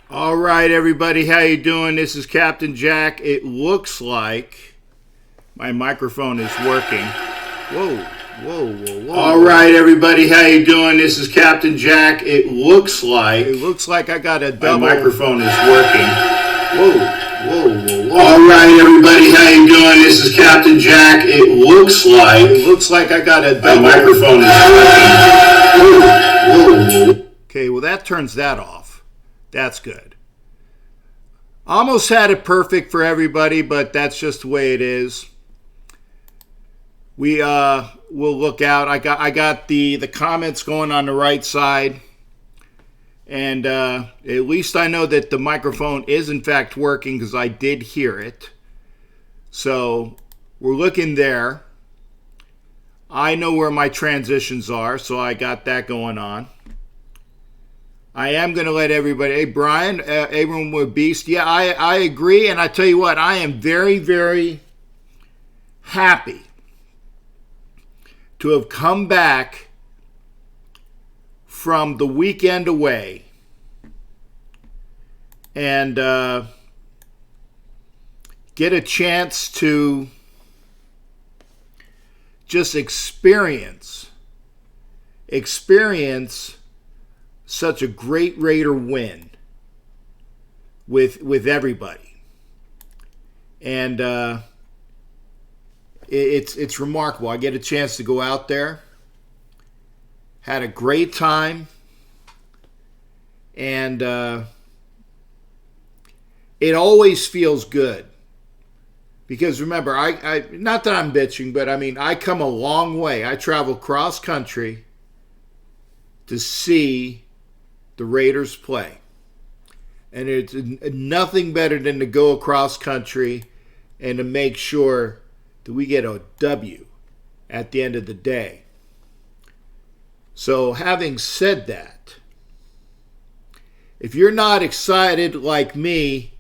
All right, everybody, how you doing? This is Captain Jack. It looks like my microphone is working. Whoa, whoa, whoa, whoa. All right, everybody, how you doing? This is Captain Jack. It looks like I got a double. My microphone is working. Whoa, whoa, whoa, whoa. All right, everybody, how you doing? This is Captain Jack. It looks like I got a double. My microphone is working. Whoa, whoa, whoa. Okay, well that turns that off. That's good. Almost had it perfect for everybody, but that's just the way it is. We will look out. I got the comments going on the right side, and at least I know that the microphone is in fact working because I did hear it. So we're looking there. I know where my transitions are, so I got that going on. I am going to let everybody, hey, Brian, Abram with Beast. Yeah, I agree. And I tell you what, I am very, very happy to have come back from the weekend away and get a chance to just experience such a great Raider win with everybody, and it's remarkable. I get a chance to go out there, had a great time, and it always feels good because remember, I not that I'm bitching, but I mean I come a long way. I travel cross country to see the Raiders play. And it's nothing better than to go across country and to make sure that we get a W at the end of the day. So having said that, if you're not excited like me,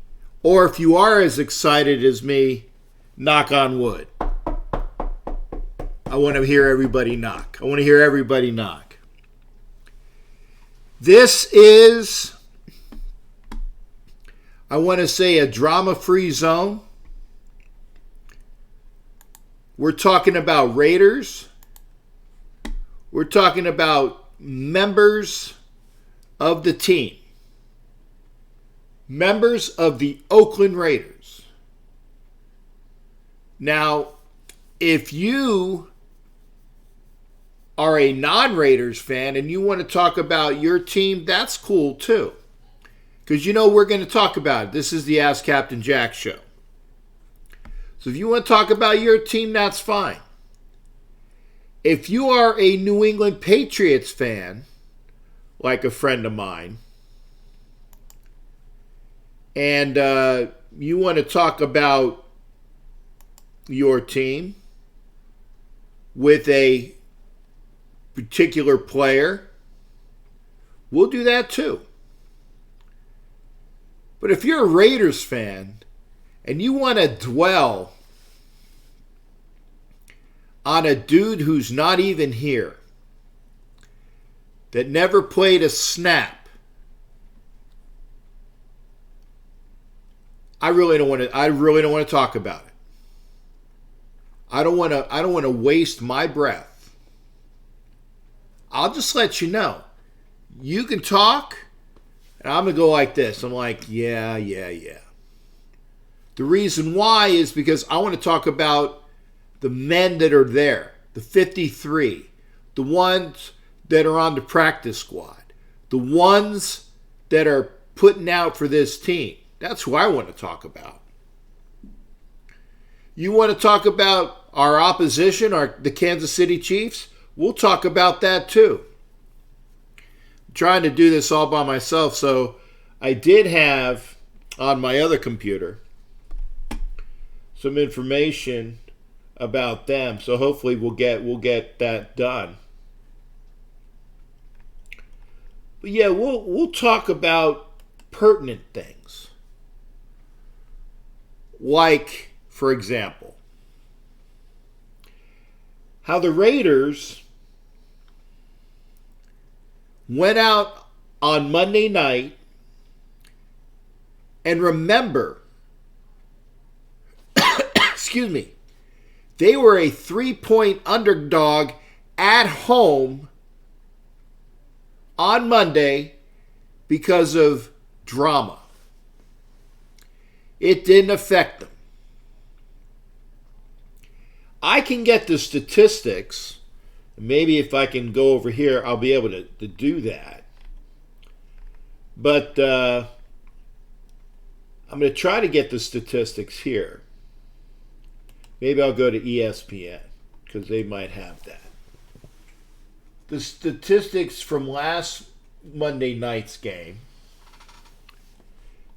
or if you are as excited as me, knock on wood. I want to hear everybody knock. This is, I want to say, a drama-free zone. We're talking about Raiders. We're talking about members of the team. Members of the Oakland Raiders. Now, if you are a non-Raiders fan and you want to talk about your team, that's cool too. Because you know we're going to talk about it. This is the Ask Captain Jack show. So if you want to talk about your team, that's fine. If you are a New England Patriots fan, like a friend of mine, and you want to talk about your team with a particular player, we'll do that too. But if you're a Raiders fan and you want to dwell on a dude who's not even here, that never played a snap, I really don't want to talk about it. I don't want to waste my breath. I'll just let you know. You can talk, and I'm going to go like this. I'm like, yeah. The reason why is because I want to talk about the men that are there, the 53, the ones that are on the practice squad, the ones that are putting out for this team. That's who I want to talk about. You want to talk about our opposition, the Kansas City Chiefs? We'll talk about that too. I'm trying to do this all by myself, so I did have on my other computer some information about them. So hopefully we'll get that done. But yeah, we'll talk about pertinent things. Like, for example, how the Raiders went out on Monday night And remember, excuse me, they were a 3-point underdog at home on Monday because of drama. It didn't affect them. I can get the statistics. Maybe if I can go over here, I'll be able to do that. But I'm going to try to get the statistics here. Maybe I'll go to ESPN because they might have that. The statistics from last Monday night's game,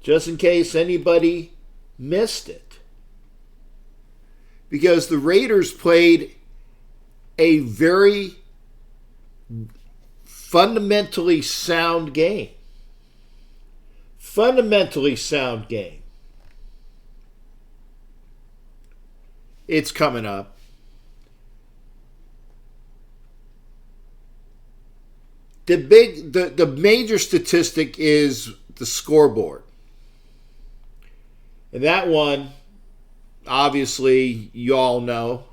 just in case anybody missed it. Because the Raiders played a very fundamentally sound game. Fundamentally sound game. It's coming up. The major statistic is the scoreboard. And that one, obviously, you all know,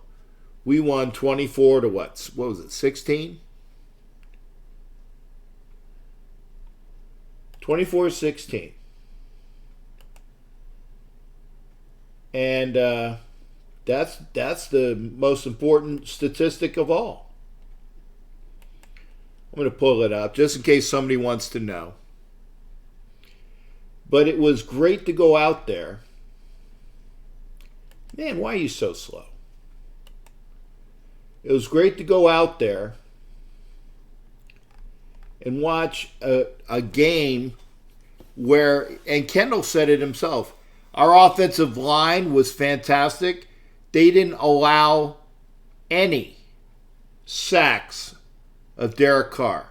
we won 24 to what was it, 16? 24-16. And that's the most important statistic of all. I'm going to pull it up just in case somebody wants to know. But it was great to go out there. Man, why are you so slow? It was great to go out there and watch a game where, and Kendall said it himself, our offensive line was fantastic. They didn't allow any sacks of Derek Carr.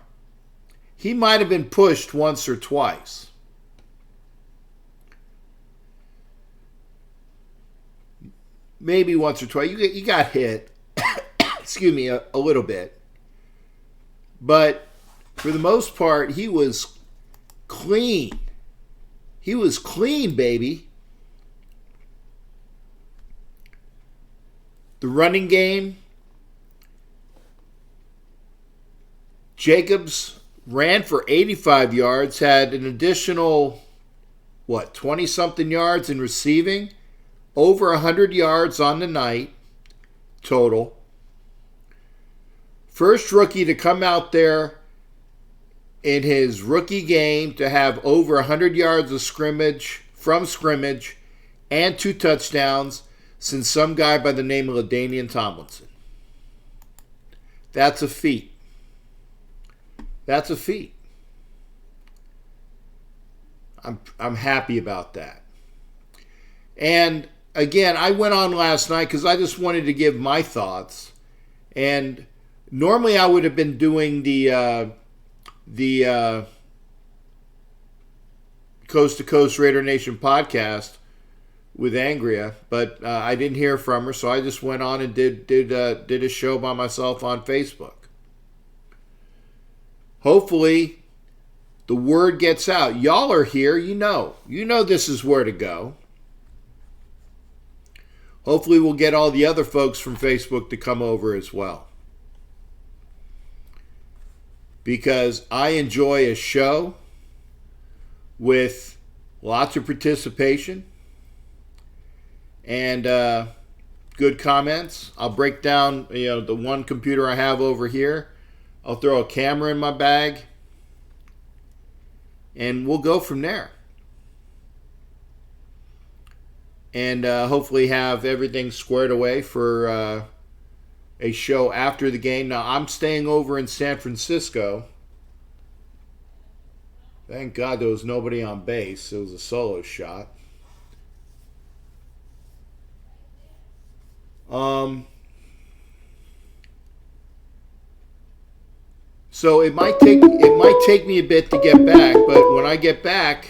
He might have been pushed once or twice. Maybe once or twice. You got hit, excuse me, a little bit. But for the most part, he was clean. He was clean, baby. The running game, Jacobs ran for 85 yards, had an additional, 20-something yards in receiving, over 100 yards on the night total. First rookie to come out there in his rookie game to have over 100 yards of scrimmage, and 2 touchdowns since some guy by the name of LaDainian Tomlinson. That's a feat. That's a feat. I'm happy about that. And again, I went on last night because I just wanted to give my thoughts. And normally I would have been doing the Coast to Coast Raider Nation podcast with Angria, but I didn't hear from her, so I just went on and did a show by myself on Facebook. Hopefully, the word gets out. Y'all are here, you know this is where to go. Hopefully, we'll get all the other folks from Facebook to come over as well. Because I enjoy a show with lots of participation and good comments. I'll break down, the one computer I have over here. I'll throw a camera in my bag, and we'll go from there. And hopefully have everything squared away for a show after the game. Now, I'm staying over in San Francisco. Thank God there was nobody on base. It was a solo shot. So it might take me a bit to get back, but when I get back,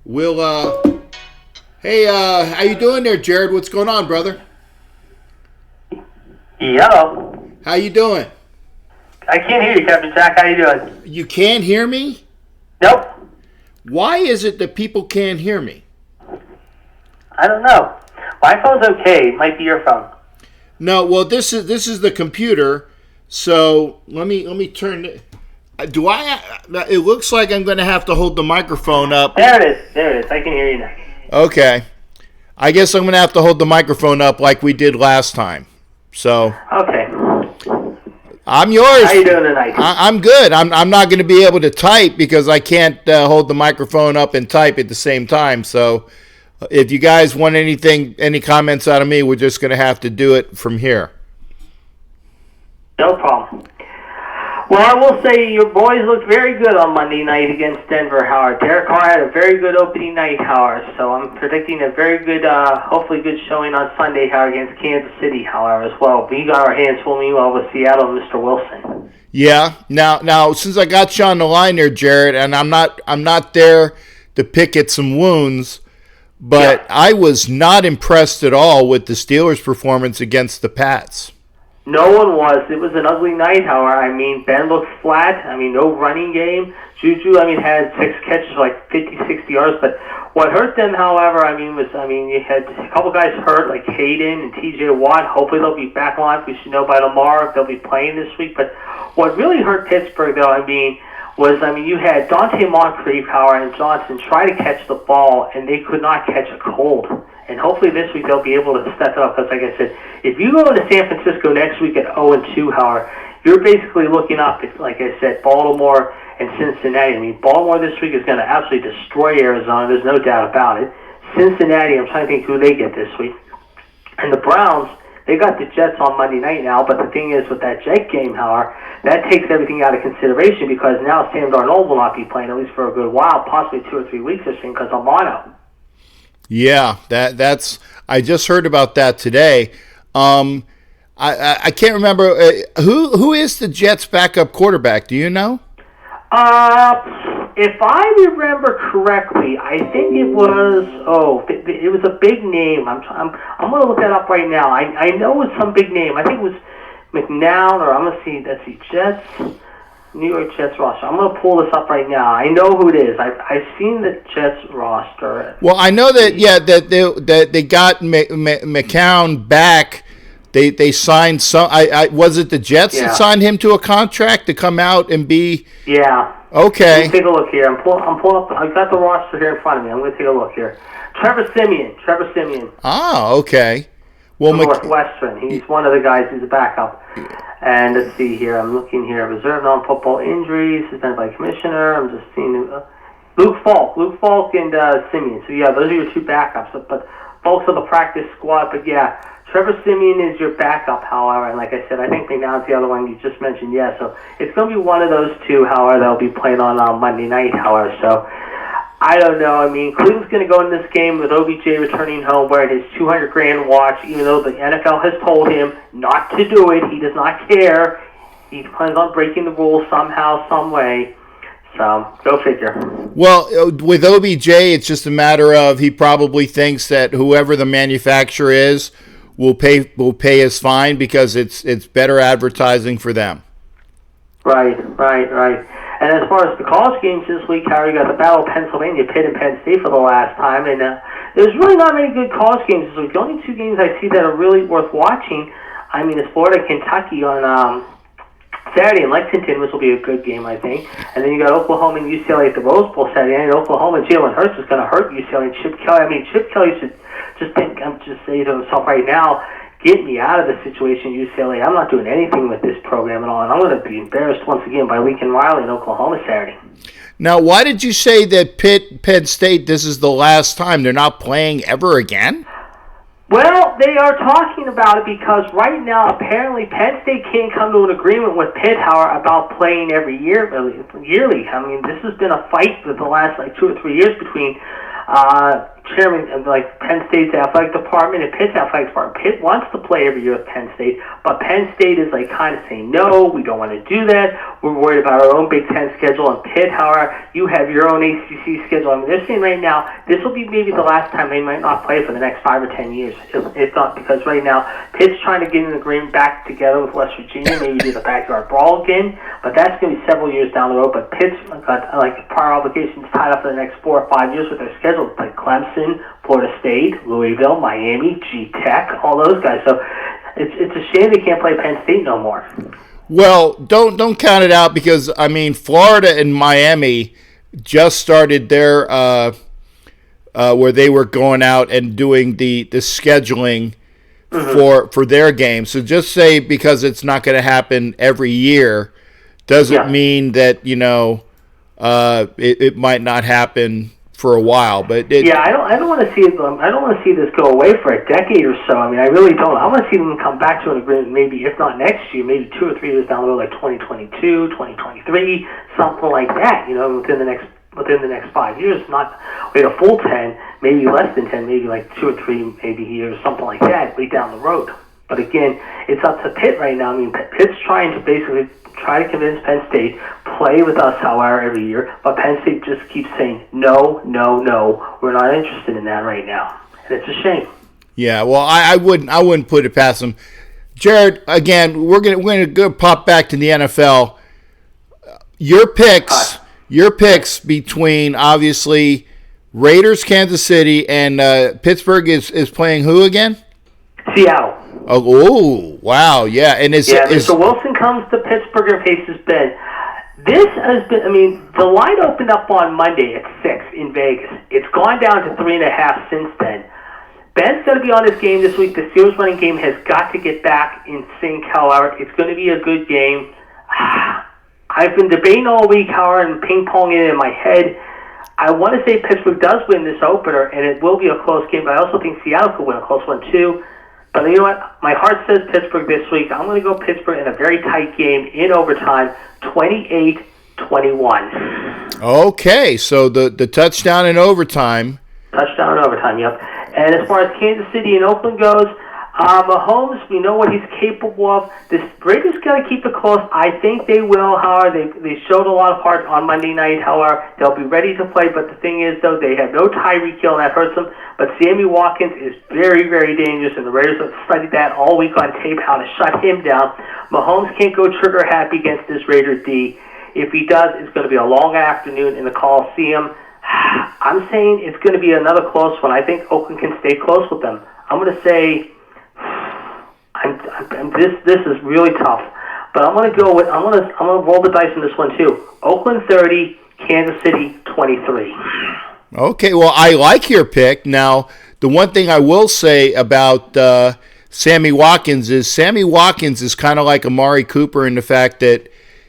we'll hey, how you doing there, Jared? What's going on, brother? Hello. How you doing? I can't hear you, Captain Jack. How you doing? You can't hear me? Nope. Why is it that people can't hear me? I don't know. My phone's okay. It might be your phone. No, well, this is the computer. So let me turn it. Do I? It looks like I'm going to have to hold the microphone up. There it is. There it is. I can hear you now. Okay. I guess I'm going to have to hold the microphone up like we did last time. So. Okay. I'm yours. How you doing tonight? I'm good. I'm not going to be able to type because I can't hold the microphone up and type at the same time. So if you guys want any comments out of me, we're just going to have to do it from here. No problem. Well, I will say your boys looked very good on Monday night against Denver, Howard. Derek Carr had a very good opening night, Howard. So I'm predicting a very good, hopefully good showing on Sunday, Howard, against Kansas City, however, as well. We got our hands full meanwhile with Seattle and Mr. Wilson. Yeah. Now, since I got you on the line there, Jared, and I'm not there to pick at some wounds, but yeah. I was not impressed at all with the Steelers' performance against the Pats. No one was. It was an ugly night, however. I mean, Ben looked flat. I mean, no running game. Juju, had 6 catches, like 50, 60 yards. But what hurt them, however, you had a couple guys hurt, like Hayden and T.J. Watt. Hopefully they'll be back on. We should know by tomorrow if they'll be playing this week. But what really hurt Pittsburgh, though, you had Dante Moncrief, Howard, and Johnson try to catch the ball, and they could not catch a cold. And hopefully this week they'll be able to step it up. Because like I said, if you go to San Francisco next week at 0-2, Howard, you're basically looking up, like I said, Baltimore and Cincinnati. I mean, Baltimore this week is going to absolutely destroy Arizona. There's no doubt about it. Cincinnati, I'm trying to think who they get this week. And the Browns, they got the Jets on Monday night now. But the thing is, with that Jet game, Howard, that takes everything out of consideration because now Sam Darnold will not be playing at least for a good while, possibly 2 or 3 weeks or so, because of mono. Yeah, that's. I just heard about that today. I can't remember who is the Jets' backup quarterback. Do you know? If I remember correctly, I think it was. It was a big name. I'm going to look that up right now. I know it was some big name. I think it was McNown, or I'm going to see. Let's see, Jets. New York Jets roster. I'm going to pull this up right now. I know who it is. I've seen the Jets roster. Well, I know that they got McCown back. They signed some. Was it the Jets that signed him to a contract to come out and be? Yeah. Okay. Take a look here. I'm pulling up. I've got the roster here in front of me. I'm going to take a look here. Trevor Siemian. Ah, okay. Well, Northwestern. He's one of the guys. He's a backup. And let's see here. I'm looking here. Reserve non-football injuries, suspended by commissioner. I'm just seeing Luke Falk and Siemian. So yeah, those are your 2 backups. But Falk's on the practice squad. But yeah, Trevor Siemian is your backup. However, and like I said, I think McNown's the other one you just mentioned. Yeah, so it's going to be one of those 2. However, they'll be playing on Monday night. However, so. I don't know. Cleveland's going to go in this game with OBJ returning home wearing his $200,000 watch, even though the NFL has told him not to do it. He does not care. He plans on breaking the rules somehow, some way. So, go figure. Well, with OBJ, it's just a matter of he probably thinks that whoever the manufacturer is will pay his fine because it's better advertising for them. Right. And as far as the college games this week, Harry, got the Battle of Pennsylvania, Pitt and Penn State for the last time. And there's really not many good college games this week. The only 2 games I see that are really worth watching, is Florida-Kentucky on Saturday in Lexington, which will be a good game, I think. And then you got Oklahoma and UCLA at the Rose Bowl Saturday. And Oklahoma and Jalen Hurts is going to hurt UCLA and Chip Kelly. Chip Kelly should just say to himself right now, get me out of the situation, UCLA. I'm not doing anything with this program at all, and I'm going to be embarrassed once again by Lincoln Riley in Oklahoma Saturday. Now, why did you say that Penn State, this is the last time? They're not playing ever again? Well, they are talking about it because right now, apparently, Penn State can't come to an agreement with Pitt, Howard, about playing every year, yearly. This has been a fight for the last 2 or 3 years between chairman of Penn State's athletic department and Pitt's athletic department. Pitt wants to play every year with Penn State, but Penn State is kind of saying, no, we don't want to do that. We're worried about our own Big Ten schedule. And Pitt, however, you have your own ACC schedule. They're saying right now, this will be maybe the last time they might not play for the next 5 or 10 years. If not, because right now, Pitt's trying to get an agreement back together with West Virginia, maybe do the backyard brawl again, but that's going to be several years down the road. But Pitt's got prior obligations tied up for the next 4 or 5 years with their schedule, like Clemson, Florida State, Louisville, Miami, G-Tech, all those guys. So it's a shame they can't play Penn State no more. Well, don't count it out because, I mean, Florida and Miami just started their where they were going out and doing the scheduling for their games. So just say because it's not going to happen every year doesn't mean that, it might not happen for a while. But I don't want to see it. I don't want to see this go away for a decade or so. I mean, I really don't. I want to see them come back to an agreement, maybe if not next year, maybe 2 or 3 years down the road, like 2022, 2023, something like that. Within the next 5 years, not wait a full 10, maybe less than 10, maybe like 2 or 3 maybe years, something like that, way down the road. But again, it's up to Pitt right now. I mean, Pitt's trying to basically try to convince Penn State, play with us, however, every year, but Penn State just keeps saying, no, we're not interested in that right now. And it's a shame. Yeah, well, I wouldn't put it past them. Jared, again, we're gonna go pop back to the NFL. Your picks between, obviously, Raiders, Kansas City, and Pittsburgh is playing who again? Seattle. Oh, wow, yeah. And Mr. Wilson comes to Pittsburgh and faces Ben. This has been, I mean, the line opened up on Monday at 6 in Vegas. It's gone down to 3.5 since then. Ben's going to be on his game this week. The Steelers running game has got to get back in sync, however. It's going to be a good game. I've been debating all week, however, and ping-ponging it in my head. I want to say Pittsburgh does win this opener, and it will be a close game, but I also think Seattle could win a close one, too. But you know what? My heart says Pittsburgh this week. I'm going to go Pittsburgh in a very tight game in overtime, 28-21. Okay, so the touchdown in overtime. Touchdown in overtime, yep. And as far as Kansas City and Oakland goes, Mahomes, we know what he's capable of. The Raiders got to keep it close. I think they will, however. They showed a lot of heart on Monday night, however. They'll be ready to play, but the thing is, though, they have no Tyreek Hill, and that hurts them. But Sammy Watkins is very, very dangerous, and the Raiders have studied that all week on tape, how to shut him down. Mahomes can't go trigger happy against this Raider D. If he does, it's going to be a long afternoon in the Coliseum. I'm saying it's going to be another close one. I think Oakland can stay close with them. I'm going to say... This is really tough, but I'm going to go with I'm going to roll the dice in this one too. Oakland 30, Kansas City 23. Okay, well, I like your pick. Now, the one thing I will say about Sammy Watkins is kind of like Amari Cooper in the fact that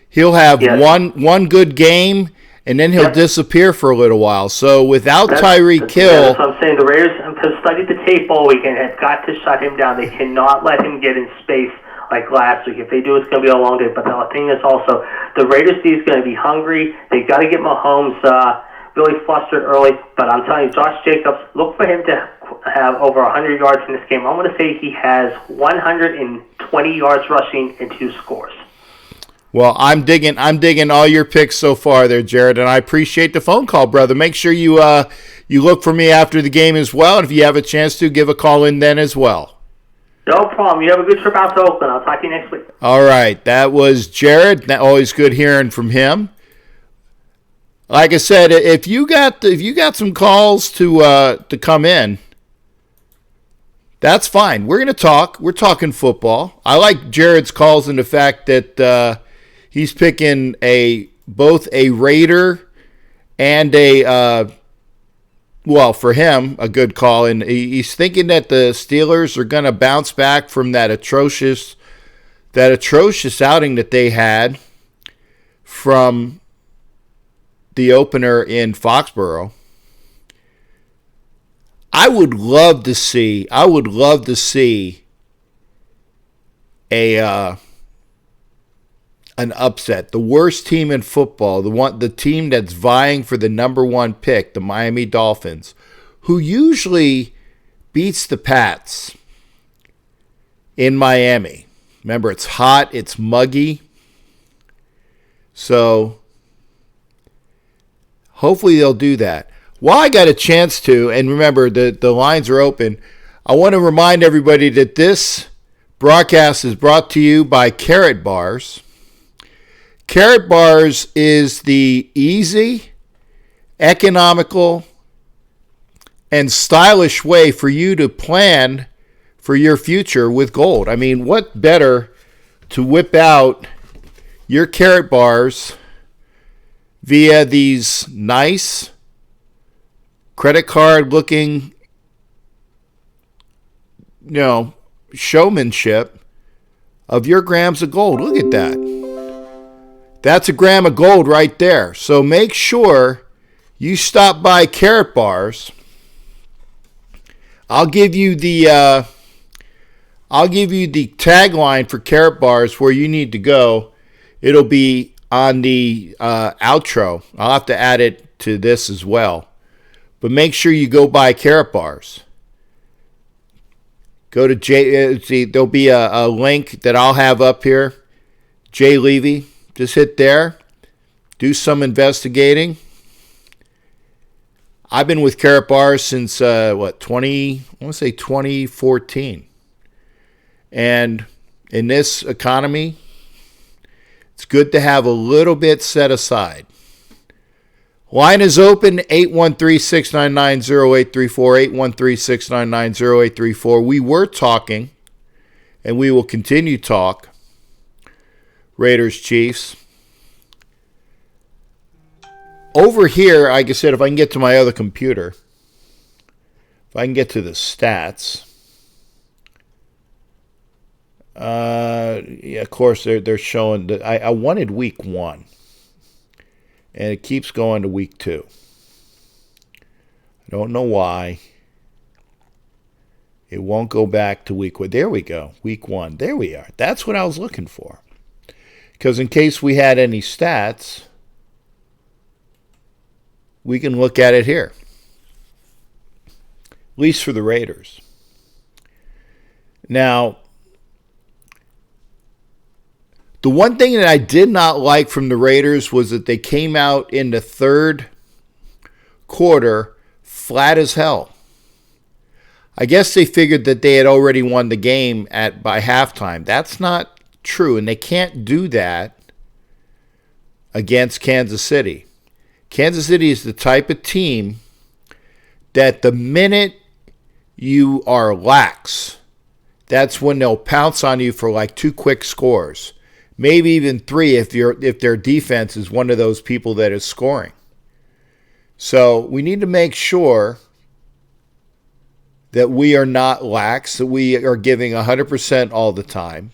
he'll have one good game and then he'll disappear for a little while. So without Tyreek Hill... That's what I'm saying. The Raiders have studied the tape all week and have got to shut him down. They cannot let him get in space like last week. If they do, it's going to be a long day. But the thing is also, the Raiders D is going to be hungry. They got to get Mahomes really flustered early. But I'm telling you, Josh Jacobs, look for him to have over 100 yards in this game. I'm going to say he has 120 yards rushing and 2 scores. Well, I'm digging all your picks so far there, Jared, and I appreciate the phone call, brother. Make sure you look for me after the game as well, and if you have a chance to, give a call in then as well. No problem. You have a good trip out to Oakland. I'll talk to you next week. All right. That was Jared. Always good hearing from him. Like I said, if you got some calls to come in, that's fine. We're going to talk. We're talking football. I like Jared's calls in the fact that he's picking both a Raider and for him, a good call. And he's thinking that the Steelers are going to bounce back from that atrocious outing that they had from the opener in Foxborough. I would love to see an upset. The worst team in football, the team that's vying for the number 1 pick, the Miami Dolphins, who usually beats the Pats in Miami. Remember, it's hot, it's muggy. So hopefully they'll do that. While I got a chance to, and remember, the lines are open, I want to remind everybody that this broadcast is brought to you by Carrot Bars. Carrot Bars is the easy, economical, and stylish way for you to plan for your future with gold. I mean, what better to whip out your Carrot bars via these nice credit card looking, showmanship of your grams of gold. Look at that. That's a gram of gold right there. So make sure you stop by Carrot Bars. I'll give you the tagline for Carrot Bars where you need to go. It'll be on the outro. I'll have to add it to this as well. But make sure you go by Carrot Bars. Go to there'll be a link that I'll have up here. Jay Levy. Just hit there. Do some investigating. I've been with Carrot Bars since, 2014. And in this economy, it's good to have a little bit set aside. Line is open, 813-699-0834, 813-699-0834. We were talking, and we will continue to talk, Raiders Chiefs. Over here, like I said, if I can get to my other computer, if I can get to the stats, of course, they're showing that I wanted week 1. And it keeps going to week 2. I don't know why. It won't go back to week 1. There we go. Week 1. There we are. That's what I was looking for. Because in case we had any stats, we can look at it here. At least for the Raiders. Now, the one thing that I did not like from the Raiders was that they came out in the third quarter flat as hell. I guess they figured that they had already won the game by halftime. That's not true, and they can't do that against Kansas City. Kansas City is the type of team that the minute you are lax, that's when they'll pounce on you for like 2 quick scores. Maybe even 3 if their defense is one of those people that is scoring. So we need to make sure that we are not lax, that we are giving 100% all the time.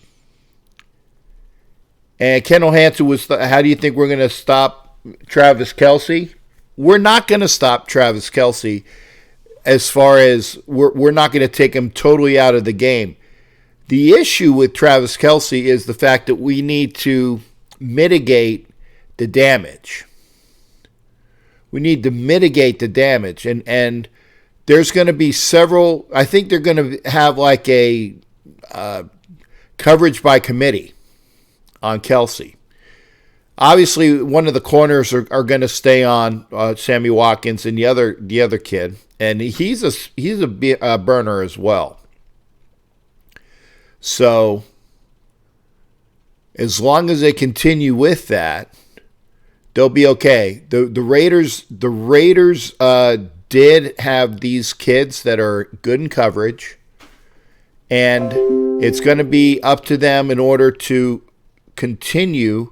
And Kendall Hansen was, how do you think we're going to stop Travis Kelce? We're not going to stop Travis Kelce as far as we're not going to take him totally out of the game. The issue with Travis Kelce is the fact that we need to mitigate the damage. We need to mitigate the damage. And there's going to be several, I think they're going to have like a coverage by committee on Kelce. Obviously, one of the corners are going to stay on Sammy Watkins and the other kid. And he's a burner as well. So, as long as they continue with that, they'll be okay. The Raiders did have these kids that are good in coverage, and it's going to be up to them in order to continue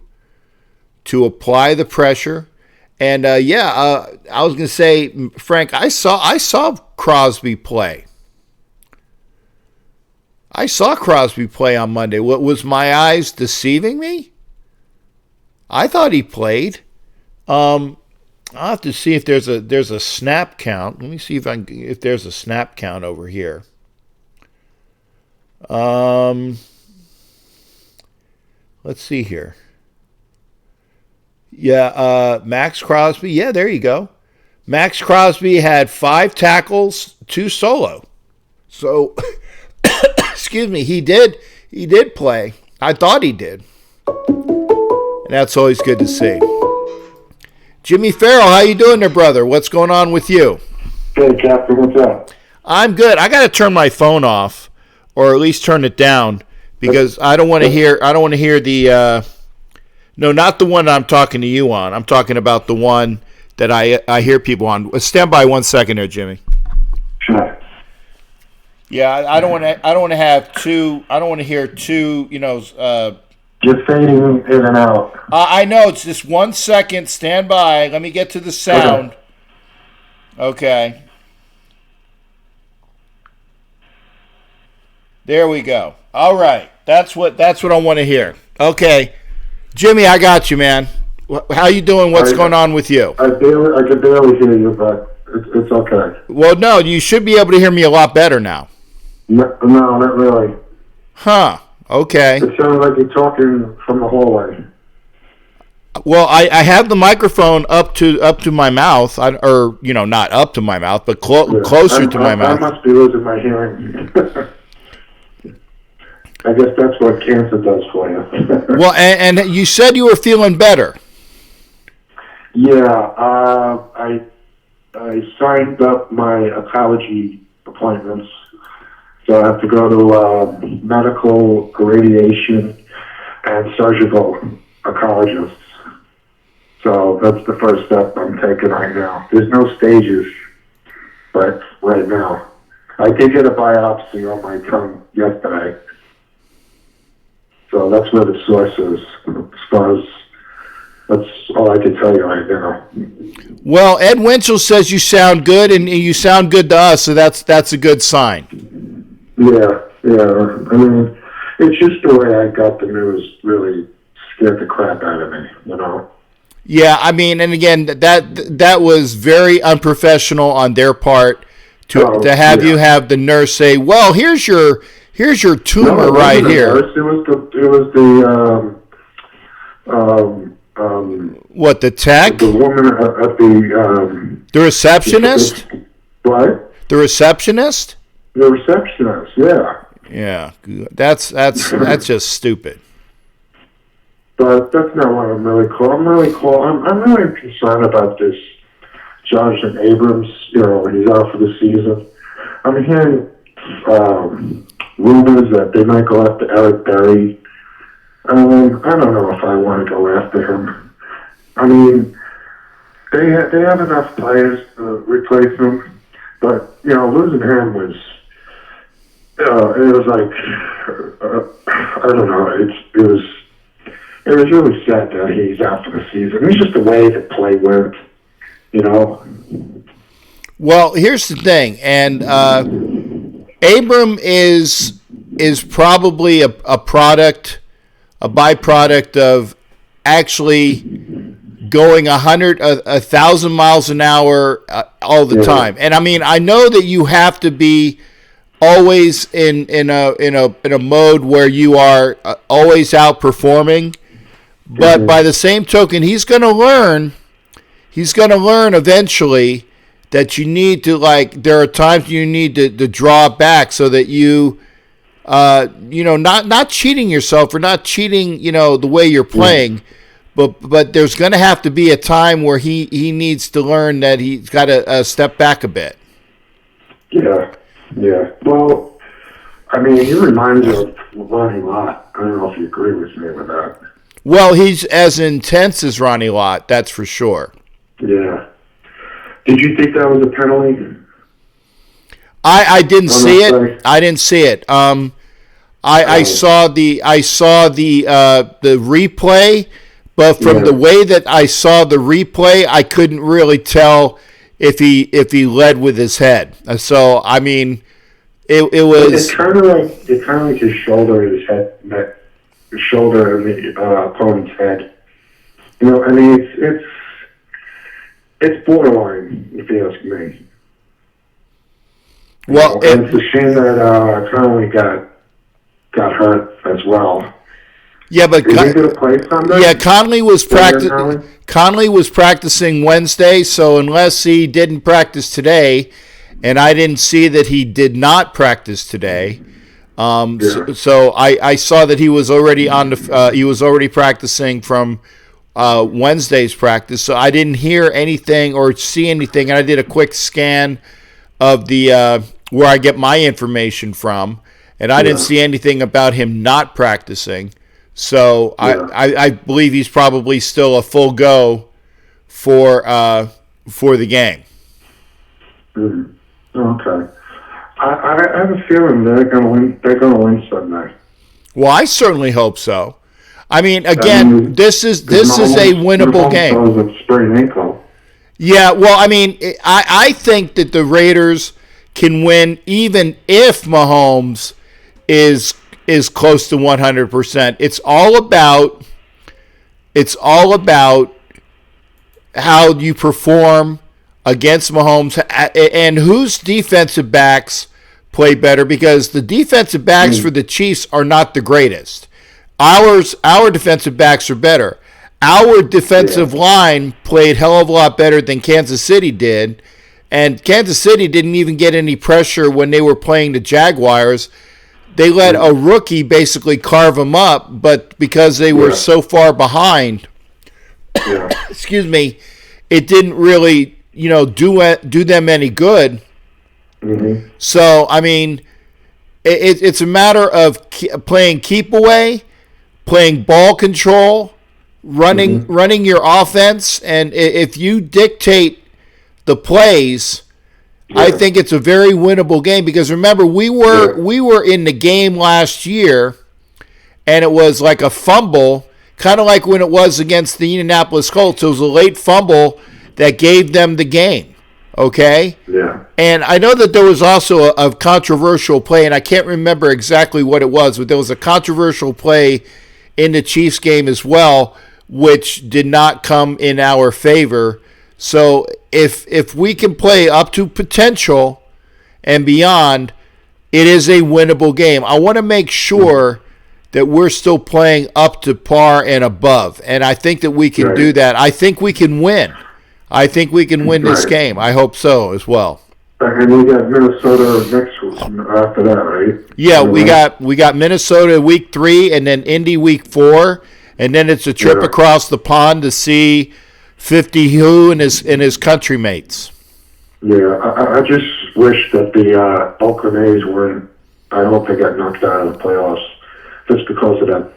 to apply the pressure. And I was going to say, Frank, I saw Crosby play. I saw Crosby play on Monday. What was my eyes deceiving me? I thought he played. I'll have to see if there's a snap count. Let me see if there's a snap count over here. Let's see here. Yeah, Max Crosby. Yeah, there you go. Max Crosby had 5 tackles, 2 solo. So excuse me, he did play. I thought he did. And that's always good to see. Jimmy Farrell, how you doing there, brother? What's going on with you? Good, Captain. What's up? I'm good. I got to turn my phone off, or at least turn it down, because I don't want to hear the no, not the one I'm talking to you on. I'm talking about the one that I hear people on. Stand by 1 second there, Jimmy. Yeah, I don't want to. I don't want to have two. I don't want to hear two. Just fading in and out. I know it's just 1 second. Stand by. Let me get to the sound. Okay. There we go. All right. That's what I want to hear. Okay, Jimmy, I got you, man. How you doing? What's going on with you? I can barely hear you, but it's okay. Well, no, you should be able to hear me a lot better now. No, not really. Huh. Okay. It sounds like you're talking from the hallway. Well, I have the microphone up to my mouth, or not up to my mouth, but closer to my mouth. I must be losing my hearing. I guess that's what cancer does for you. Well, and you said you were feeling better. Yeah, I signed up my oncology appointments, so I have to go to medical, radiation, and surgical oncologists. So that's the first step I'm taking right now. There's no stages, but right now. I did get a biopsy on my tongue yesterday. So that's where the source is. As far as that's all I can tell you right now. Well, Ed Winchell says you sound good, and you sound good to us, so that's a good sign. Yeah. I mean, it's just the way I got the news really scared the crap out of me, Yeah, I mean, and again, that was very unprofessional on their part to have you have the nurse say, "Well, here's your tumor right here." It was the what, the tech? The woman at the receptionist? What? The receptionist? The receptionist, yeah. Yeah, that's just stupid. But that's not what I'm really calling. I'm really concerned about this Jonathan Abrams. He's out for the season. I'm hearing rumors that they might go after Eric Berry. I don't know if I want to go after him. I mean, they have enough players to replace him, but losing him was, it was like, I don't know. It was really sad that he's out for the season. It's just the way the play went, Well, here's the thing, and Abram is probably a byproduct of actually going 1,000 miles an hour all the time. And I mean, I know that you have to be always in a mode where you are always outperforming, but by the same token, he's going to learn eventually that you need to, there are times you need to draw back so that you not cheating yourself or not cheating, the way you're playing, but there's going to have to be a time where he needs to learn that he's got to step back a bit. Yeah. Well, I mean, he reminds me of Ronnie Lott. I don't know if you agree with me with that. Well, he's as intense as Ronnie Lott, that's for sure. Yeah. Did you think that was a penalty? I didn't see it. I didn't see it. I saw the replay, but from the way that I saw the replay, I couldn't really tell if he led with his head. So I mean, it was. It's kind of like his shoulder, his head, his shoulder, and the opponent's head. I mean, it's borderline, if you ask me. Well, it's a shame that Conley got hurt as well. Yeah, but Conley was practicing Wednesday, so unless he didn't practice today, and I didn't see that he did not practice today, so I saw that he was already he was already practicing from Wednesday's practice, so I didn't hear anything or see anything, and I did a quick scan of the where I get my information from, and I didn't see anything about him not practicing. So I believe he's probably still a full go for the game. Okay. I have a feeling they're going to win. They're going to win Sunday. Well, I certainly hope so. I mean, again, this is a winnable game. Sprained ankle. Yeah, well, I mean, I think that the Raiders can win even if Mahomes is close to 100%. It's all about how you perform against Mahomes and whose defensive backs play better, because the defensive backs for the Chiefs are not the greatest. Our defensive backs are better. Our defensive line played hell of a lot better than Kansas City did, and Kansas City didn't even get any pressure when they were playing the Jaguars. They let a rookie basically carve them up, but because they were so far behind, excuse me, it didn't really, do them any good. Mm-hmm. So, I mean, it's a matter of playing keep away, playing ball control, running your offense, and if you dictate the plays, I think it's a very winnable game, because remember, we were in the game last year, and it was like a fumble, kind of like when it was against the Indianapolis Colts. It was a late fumble that gave them the game, okay? Yeah. And I know that there was also a controversial play, and I can't remember exactly what it was, but there was a controversial play in the Chiefs game as well, which did not come in our favor. So if we can play up to potential and beyond, it is a winnable game. I want to make sure that we're still playing up to par and above, and I think that we can do that. I think we can win. I think we can win this game. I hope so as well. And we got Minnesota next week after that, right? Yeah, we got Minnesota week 3, and then Indy week 4, and then it's a trip across the pond to see 50 Who and his country mates. Yeah, I just wish that the Oakland A's weren't. I hope they got knocked out of the playoffs just because of that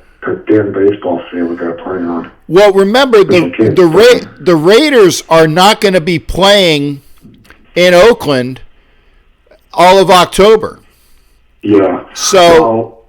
damn baseball field they're playing on. Well, remember, the Raiders are not going to be playing in Oakland all of October. Yeah. So,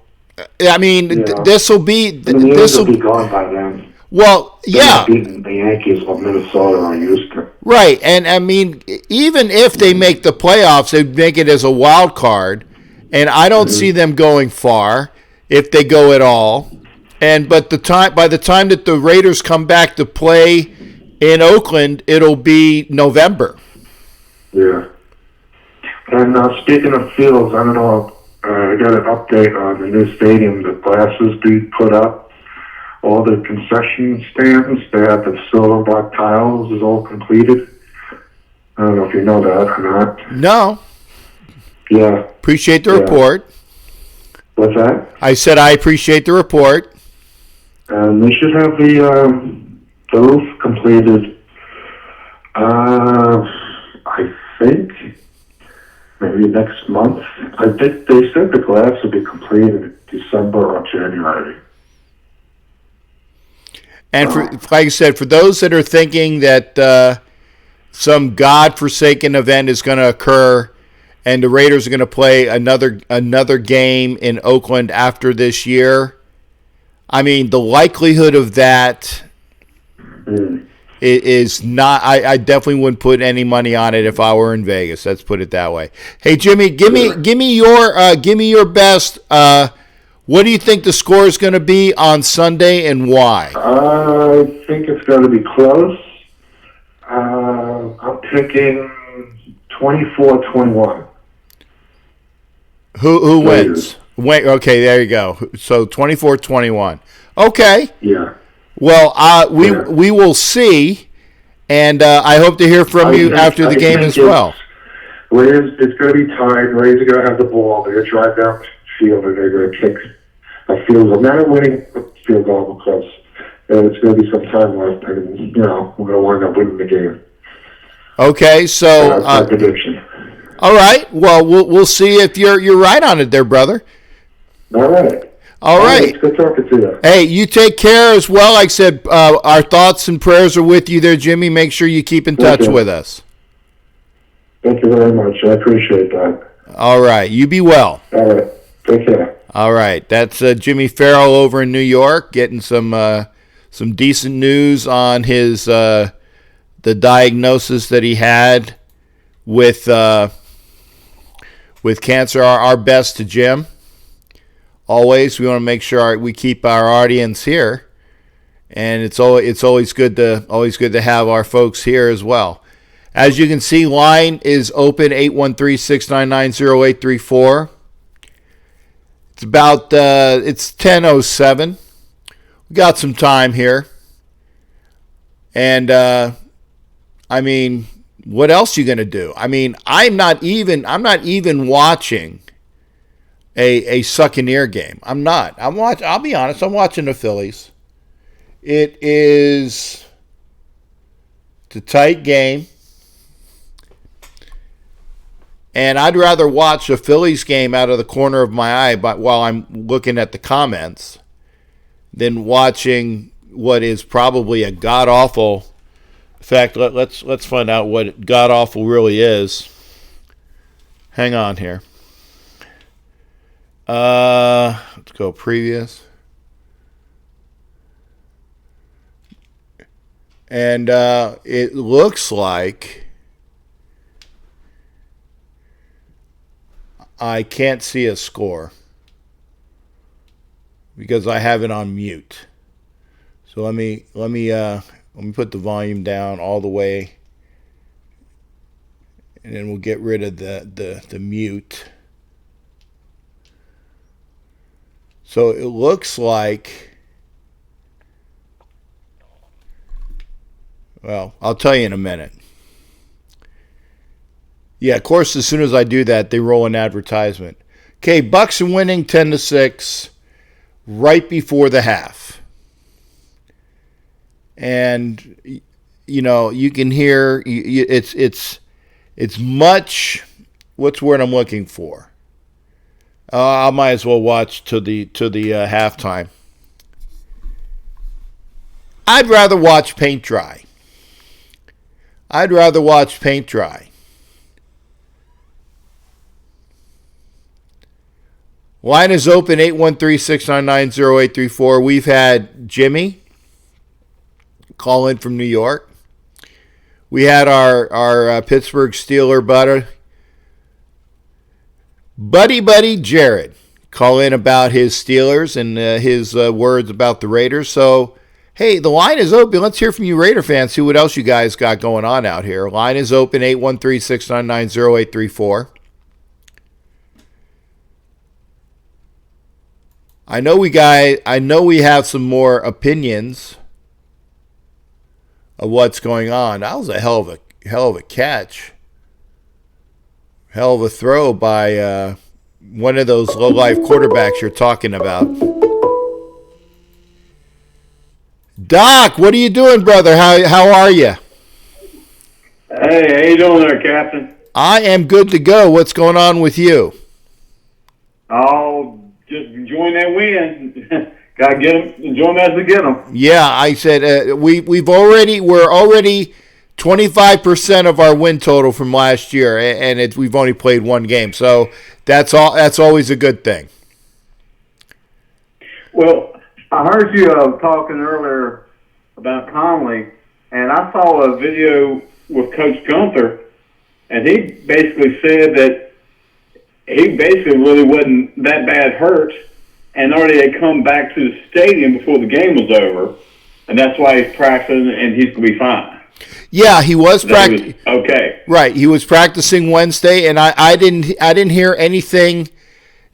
I mean, this will be... This will be gone by then. Well, They're beating the Yankees of Minnesota or Houston. Right, and I mean, even if they make the playoffs, they make it as a wild card, and I don't see them going far if they go at all. But by the time that the Raiders come back to play in Oakland, it'll be November. Yeah. And speaking of fields, I don't know. I got an update on the new stadium. The glasses being put up. All the concession stands, they have the silver and black tiles is all completed. I don't know if you know that or not. No. Yeah. Appreciate the report. What's that? I said I appreciate the report. And they should have the roof completed, I think, maybe next month. I think they said the glass would be completed in December or January. And like I said, for those that are thinking that some godforsaken event is going to occur and the Raiders are going to play another game in Oakland after this year, I mean, the likelihood of that is not. I definitely wouldn't put any money on it if I were in Vegas. Let's put it that way. Hey, Jimmy, give me your best. What do you think the score is going to be on Sunday, and why? I think it's going to be close. I'm picking 24-21. Who wins? Okay, there you go. So 24-21. Okay. Yeah. Well, we will see, and I hope to hear from you after the game as well. It's going to be tied. Rays are going to have the ball. They're going to drive down the field, and they're going to kick a field goal. Not a winning field goal because it's going to be some time left, and we're going to wind up winning the game. Okay, so that's my prediction. All right. Well, we'll see if you're right on it there, brother. All right. All right. It's good talking to you. Hey, you take care as well. Like I said, our thoughts and prayers are with you there, Jimmy. Make sure you keep in touch with us. Thank you very much. I appreciate that. All right. You be well. All right. Take care. All right. That's Jimmy Farrell over in New York getting some decent news on his the diagnosis that he had with cancer. Our best to Jim. Always, we want to make sure we keep our audience here, and it's always good to have our folks here as well. As you can see, line is open 813-699-0834. It's about it's 10:07. We got some time here, and I mean, what else you gonna do? I mean, I'm not even watching a Succaneer game. I'm not. I'll be honest. I'm watching the Phillies. It's a tight game. And I'd rather watch a Phillies game out of the corner of my eye while I'm looking at the comments than watching what is probably a god-awful. In fact, let's find out what god-awful really is. Hang on here. Let's go previous. And it looks like I can't see a score because I have it on mute. So let me put the volume down all the way, and then we'll get rid of the mute. So it looks like, well, I'll tell you in a minute. Yeah, of course, as soon as I do that, they roll an advertisement. Okay, Bucks are winning 10-6 right before the half. And, you know, you can hear, it's much, what's the word I'm looking for? I might as well watch to the halftime. I'd rather watch paint dry. Line is open, 813-699-0834. We've had Jimmy call in from New York. We had our Pittsburgh Steeler buddy Jared call in about his Steelers and his words about the Raiders. So, hey, the line is open. Let's hear from you Raider fans. See what else you guys got going on out here. Line is open, 813-699-0834. I know we have some more opinions of what's going on. That was a hell of a catch. Hell of a throw by one of those low-life quarterbacks you're talking about. Doc, what are you doing, brother? How are you? Hey, how you doing there, Captain? I am good to go. What's going on with you? Oh, just enjoying that win. Gotta get them. Enjoy them as we get them. Yeah, I said we're already 25% of our win total from last year, and we've only played one game, so that's always a good thing. Well, I heard you talking earlier about Conley, and I saw a video with Coach Gunther, and he basically said that he basically really wasn't that bad hurt, and already had come back to the stadium before the game was over, and that's why he's practicing, and he's going to be fine. Yeah, he was practicing. Okay. Right, he was practicing Wednesday, and I didn't hear anything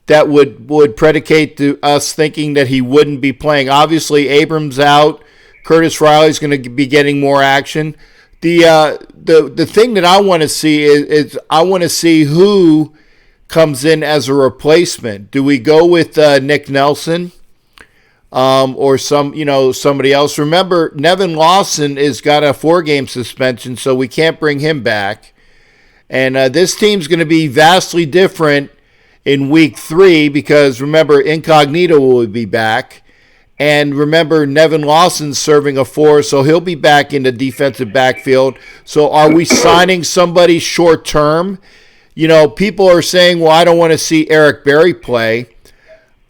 that would predicate to us thinking that he wouldn't be playing. Obviously, Abrams out. Curtis Riley's going to be getting more action. The thing that I want to see is I want to see who comes in as a replacement. Do we go with Nick Nelson or somebody else? Remember, Nevin Lawson has got a 4-game suspension, so we can't bring him back. And this team's going to be vastly different in week 3 because, remember, Incognito will be back. And remember, Nevin Lawson's serving a 4, so he'll be back in the defensive backfield. So are we signing somebody short-term? people are saying, well, I don't want to see Eric Berry play.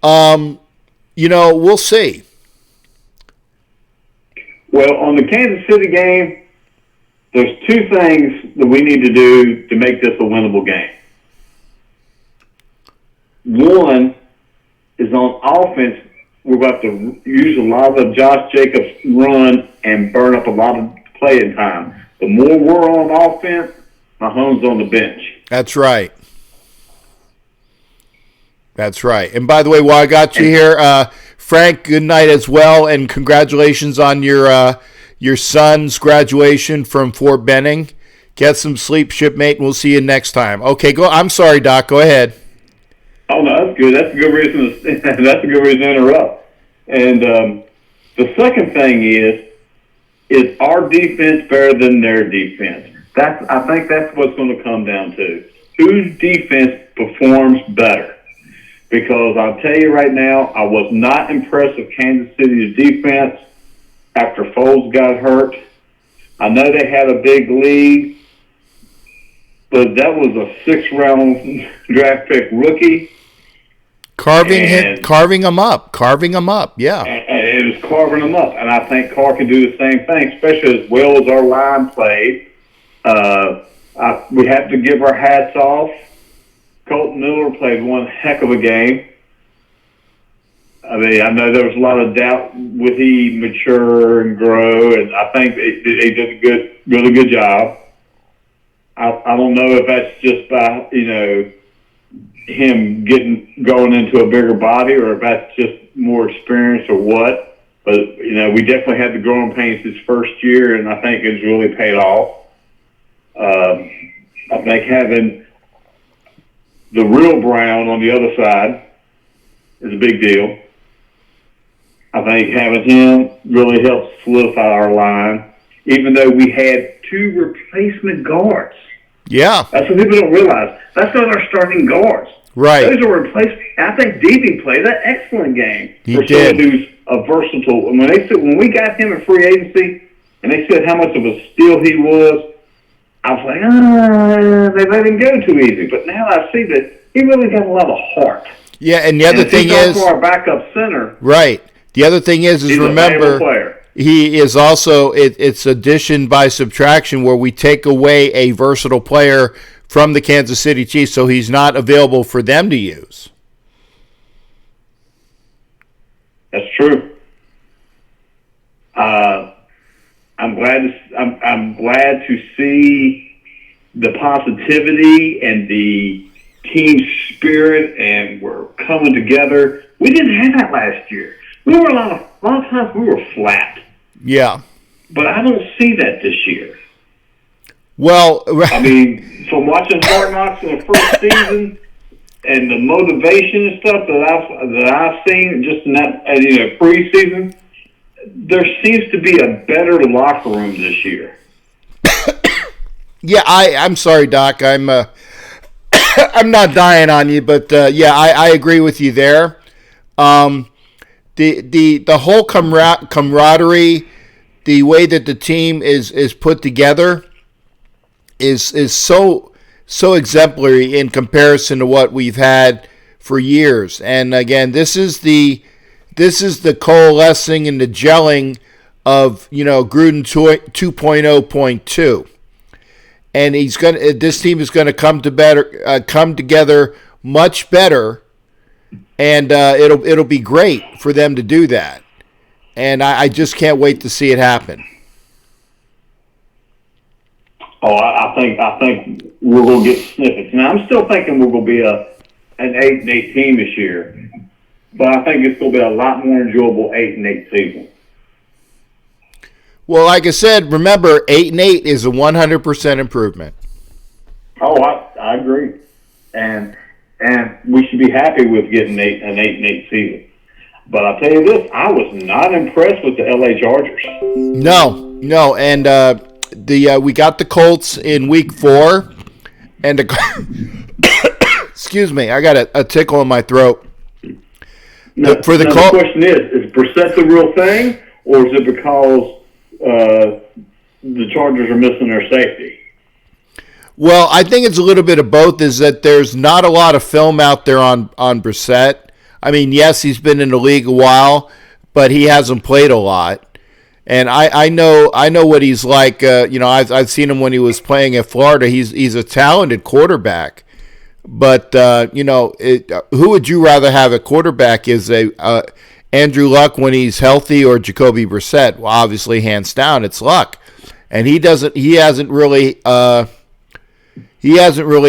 We'll see. Well, on the Kansas City game, there's two things that we need to do to make this a winnable game. One is on offense, we're about to use a lot of Josh Jacobs' run and burn up a lot of playing time. The more we're on offense, Mahomes on the bench. That's right. That's right. And by the way, while I got you here, Frank, good night as well, and congratulations on your son's graduation from Fort Benning. Get some sleep, shipmate, and we'll see you next time. Okay, go. I'm sorry, Doc. Go ahead. Oh no, that's good. That's a good reason. That's a good reason to interrupt. And the second thing is our defense better than their defense? I think that's what's going to come down to. Whose defense performs better? Because I'll tell you right now, I was not impressed with Kansas City's defense after Foles got hurt. I know they had a big lead, but that was a 6th-round draft pick rookie. Carving them up, yeah. And it was carving them up, and I think Carr can do the same thing, especially as well as our line played. We have to give our hats off. Colton Miller played one heck of a game. I mean, I know there was a lot of doubt would he mature and grow, and I think they did a really good job. I don't know if that's just by him going into a bigger body, or if that's just more experience or what. But we definitely had the growing pains his first year, and I think it's really paid off. I think having the real Brown on the other side is a big deal. I think having him really helps solidify our line, even though we had 2 replacement guards. Yeah. That's what people don't realize. That's not our starting guards. Right. Those are replacements. I think Deebe played an excellent game for someone who's a versatile. When we got him in free agency, and they said how much of a steal he was, I was like, they let him go too easy. But now I see that he really got a lot of heart. Yeah, and the other thing is, our backup center. Right. The other thing is remember, he is also it's addition by subtraction, where we take away a versatile player from the Kansas City Chiefs, so he's not available for them to use. That's true. I'm glad to see the positivity and the team spirit, and we're coming together. We didn't have that last year. We were a lot of times we were flat. Yeah. But I don't see that this year. Well, I mean, from watching Hard Knocks in the first season and the motivation and stuff that I've seen just in that preseason, there seems to be a better locker room this year. Yeah, I'm sorry, Doc. I'm not dying on you, but I agree with you there. The whole camaraderie, the way that the team is put together is so exemplary in comparison to what we've had for years. And again, this is the coalescing and the gelling of Gruden 2.0.2. And this team is going to come together much better, and it'll be great for them to do that. And I just can't wait to see it happen. Oh, I think we're going to get snippets. Now, I'm still thinking we're going to be an 8-8 team this year, but I think it's going to be a lot more enjoyable 8-8 season. Well, like I said, remember 8-8 is a 100% improvement. Oh, I agree, and we should be happy with getting an 8-8 season. But I'll tell you this: I was not impressed with the LA Chargers. No, and we got the Colts in week 4, and excuse me, I got a tickle in my throat. The question is Brissett the real thing, or is it because the Chargers are missing their safety? Well, I think it's a little bit of both. Is that there's not a lot of film out there on Brissett. I mean, yes, he's been in the league a while, but he hasn't played a lot. And I know what he's like. I've seen him when he was playing at Florida. He's a talented quarterback. But who would you rather have at quarterback? Is Andrew Luck when he's healthy, or Jacoby Brissett? Well, obviously, hands down, it's Luck, and he hasn't really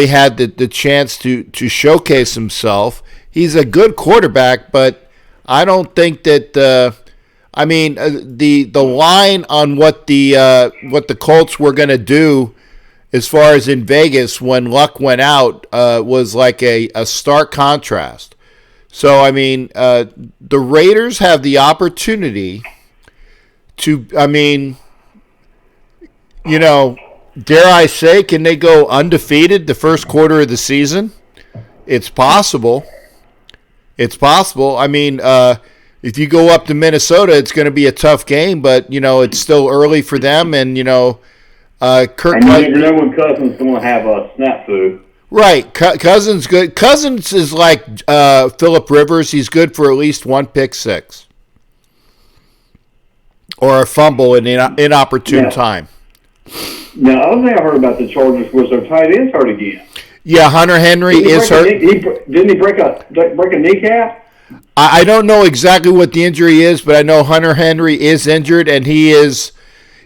had the chance to showcase himself. He's a good quarterback, but I don't think that. The line on what the Colts were going to do as far as in Vegas when Luck went out was like a stark contrast. So, the Raiders have the opportunity to, dare I say, can they go undefeated the first quarter of the season? It's possible. It's possible. If you go up to Minnesota, it's going to be a tough game, but, it's still early for them. And, Kirk Cousins. You know when Cousins going to have a snap food. Right. Cousins good. Cousins is like Phillip Rivers. He's good for at least one pick six or a fumble in inopportune time. Now, the other thing I heard about the Chargers was their tight ends hurt again. Yeah, Hunter Henry is hurt. Didn't he break a kneecap? I don't know exactly what the injury is, but I know Hunter Henry is injured, and he is.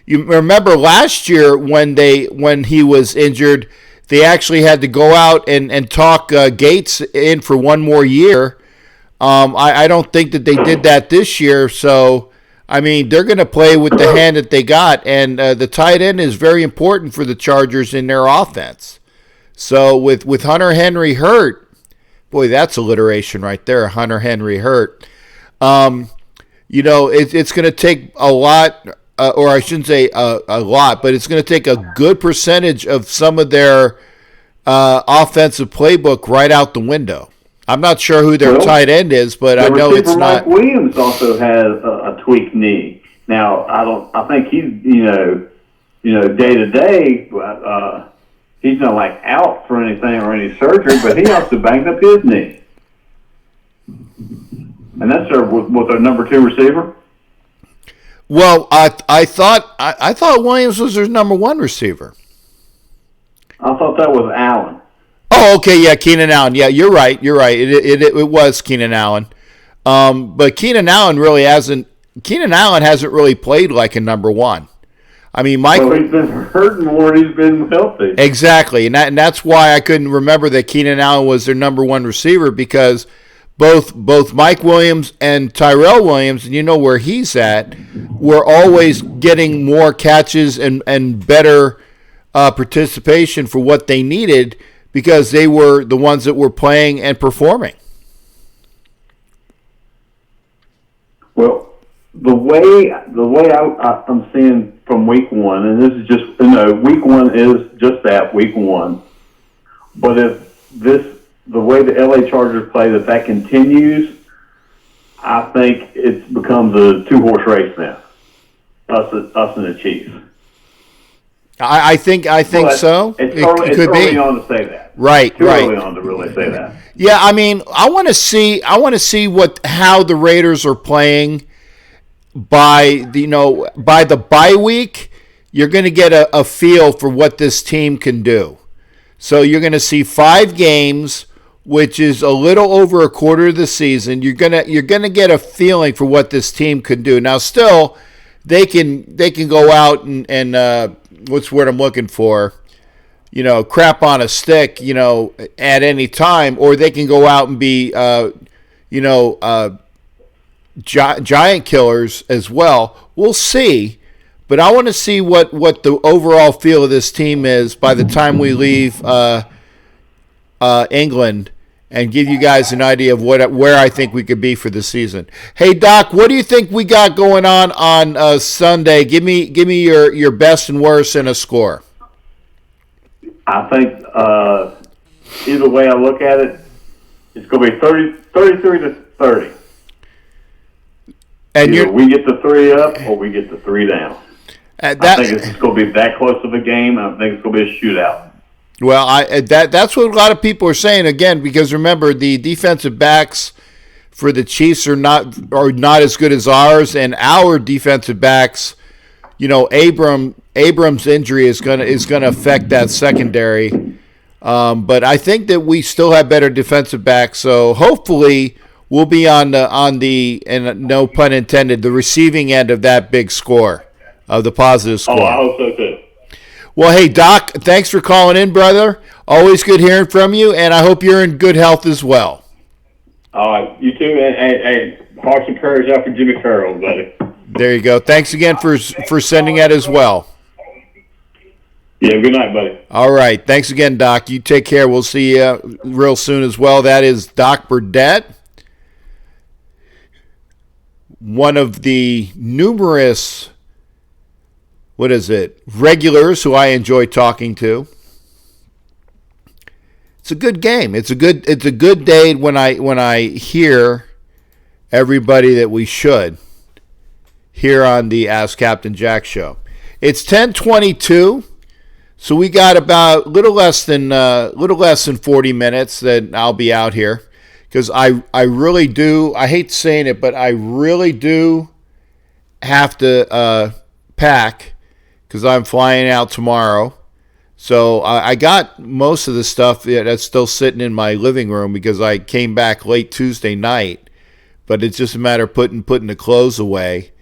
You remember last year when he was injured, they actually had to go out and talk Gates in for one more year. I don't think that they did that this year, so they're going to play with the hand that they got, and the tight end is very important for the Chargers in their offense. So with Hunter Henry hurt. Boy, that's alliteration right there. Hunter Henry hurt. It's going to take a lot, or I shouldn't say a lot, but it's going to take a good percentage of some of their offensive playbook right out the window. I'm not sure who their tight end is, but I know it's not. Mike Williams also has a tweaked knee. Now, I think he's day to day. He's not like out for anything or any surgery, but he also banged up his knee. And that's their number 2 receiver. Well, I thought Williams was their number 1 receiver. I thought that was Allen. Oh, okay, yeah, Keenan Allen. Yeah, you're right. It was Keenan Allen. But Keenan Allen hasn't really played like a number 1. Mike. Well, he's been hurt more than he's been healthy. Exactly, and that's why I couldn't remember that Keenan Allen was their number 1 receiver, because both Mike Williams and Tyrell Williams, and you know where he's at, were always getting more catches and better participation for what they needed, because they were the ones that were playing and performing. Well, the way I'm seeing from week 1, and this is just, week 1 is just that, week 1. But if the way the LA Chargers play, that continues, I think it becomes a 2-horse race now. Us and the Chiefs. I think so. It's It could early be on to say that. right. Too early on to really say that. Yeah, I want to see how the Raiders are playing by the bye week. You're going to get a feel for what this team can do. So you're going to see 5 games, which is a little over a quarter of the season. You're gonna get a feeling for what this team can do. Now, still, they can go out and what's the word I'm looking for? Crap on a stick, at any time, or they can go out and be, giant killers as well. We'll see, but I want to see what the overall feel of this team is by the time we leave England, and give you guys an idea of where I think we could be for the season. Hey, Doc, what do you think we got going on Sunday? Give me your best and worst and a score. I think either way I look at it, it's going to be 33-30. And either we get the 3 up or we get the 3 down. I think it's going to be that close of a game. I think it's going to be a shootout. Well, that's what a lot of people are saying again, because remember the defensive backs for the Chiefs are not as good as ours, and our defensive backs, Abrams' injury is gonna affect that secondary. But I think that we still have better defensive backs, so hopefully we'll be on the and no pun intended, the receiving end of that big score, of the positive score. Oh, I hope so too. Well, hey, Doc, thanks for calling in, brother. Always good hearing from you, and I hope you're in good health as well. All right, you too, and hearts and prayers out for Jimmy Carroll, buddy. There you go. Thanks again for sending that as well. Yeah, good night, buddy. All right. Thanks again, Doc. You take care. We'll see you real soon as well. That is Doc Burdett, one of the numerous regulars who I enjoy talking to. It's a good game. It's a good day when I hear everybody that we should hear on the Ask Captain Jack show. It's 10:22, so we got about little less than 40 minutes that I'll be out here, because I really do. I hate saying it, but I really do have to pack, because I'm flying out tomorrow. So I got most of the stuff that's still sitting in my living room, because I came back late Tuesday night. But it's just a matter of putting the clothes away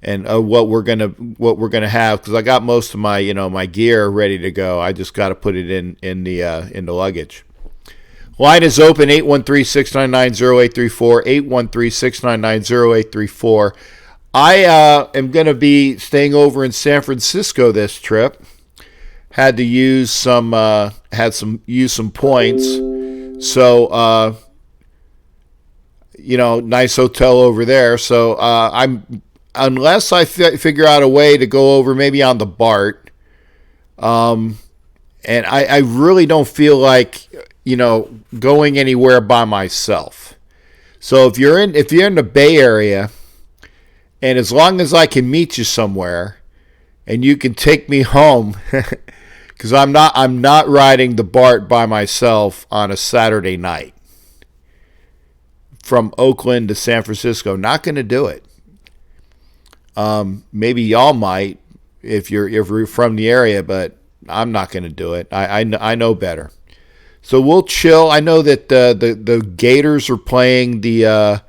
and what we're gonna have, because I got most of my my gear ready to go. I just got to put it in the luggage. Line is open, 813-699-0834, 813-699-0834. I am going to be staying over in San Francisco this trip. Had to use some points. So nice hotel over there. So unless I figure out a way to go over maybe on the BART, and I really don't feel like going anywhere by myself. So if you're in the Bay Area, and as long as I can meet you somewhere, and you can take me home, because I'm not riding the BART by myself on a Saturday night from Oakland to San Francisco. Not going to do it. Maybe y'all might if you're from the area, but I'm not going to do it. I know better. So we'll chill. I know that the Gators are playing the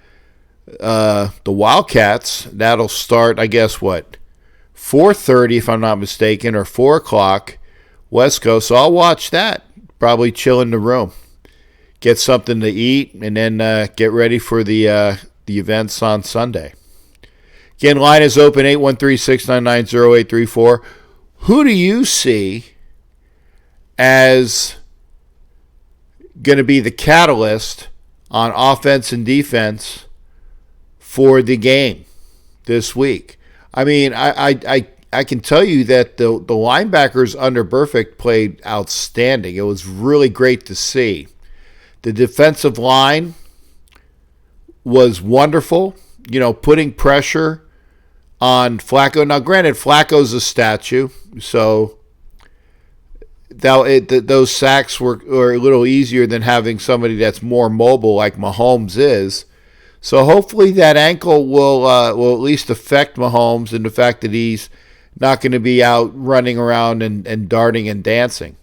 Wildcats. That'll start, I guess, 4:30 if I'm not mistaken, or 4 o'clock West Coast. So I'll watch that. Probably chill in the room, get something to eat, and then get ready for the events on Sunday. Again, line is open, 813-699-0834. Who do you see as going to be the catalyst on offense and defense for the game this week? I mean, I can tell you that the linebackers under Burfict played outstanding. It was really great to see. The defensive line was wonderful, putting pressure on Flacco. Now, granted, Flacco's a statue, so those sacks were a little easier than having somebody that's more mobile like Mahomes is. So hopefully that ankle will at least affect Mahomes, and the fact that he's not going to be out running around and darting and dancing.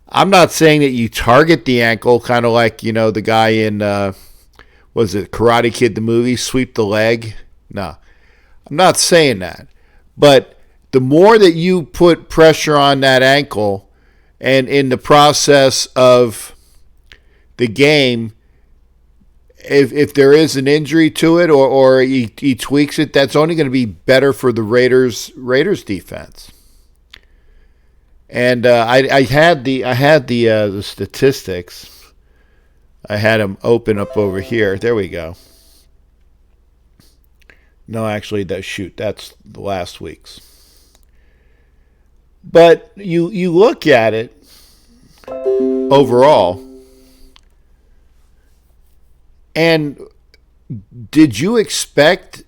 I'm not saying that you target the ankle, kind of like, the guy in, was it Karate Kid, the movie, sweep the leg? No, I'm not saying that. But the more that you put pressure on that ankle, and in the process of the game, if there is an injury to it or he tweaks it, that's only going to be better for the Raiders defense. And I had the statistics. I had them open up over here. There we go. No, actually, that's the last week's. But you look at it overall, and did you expect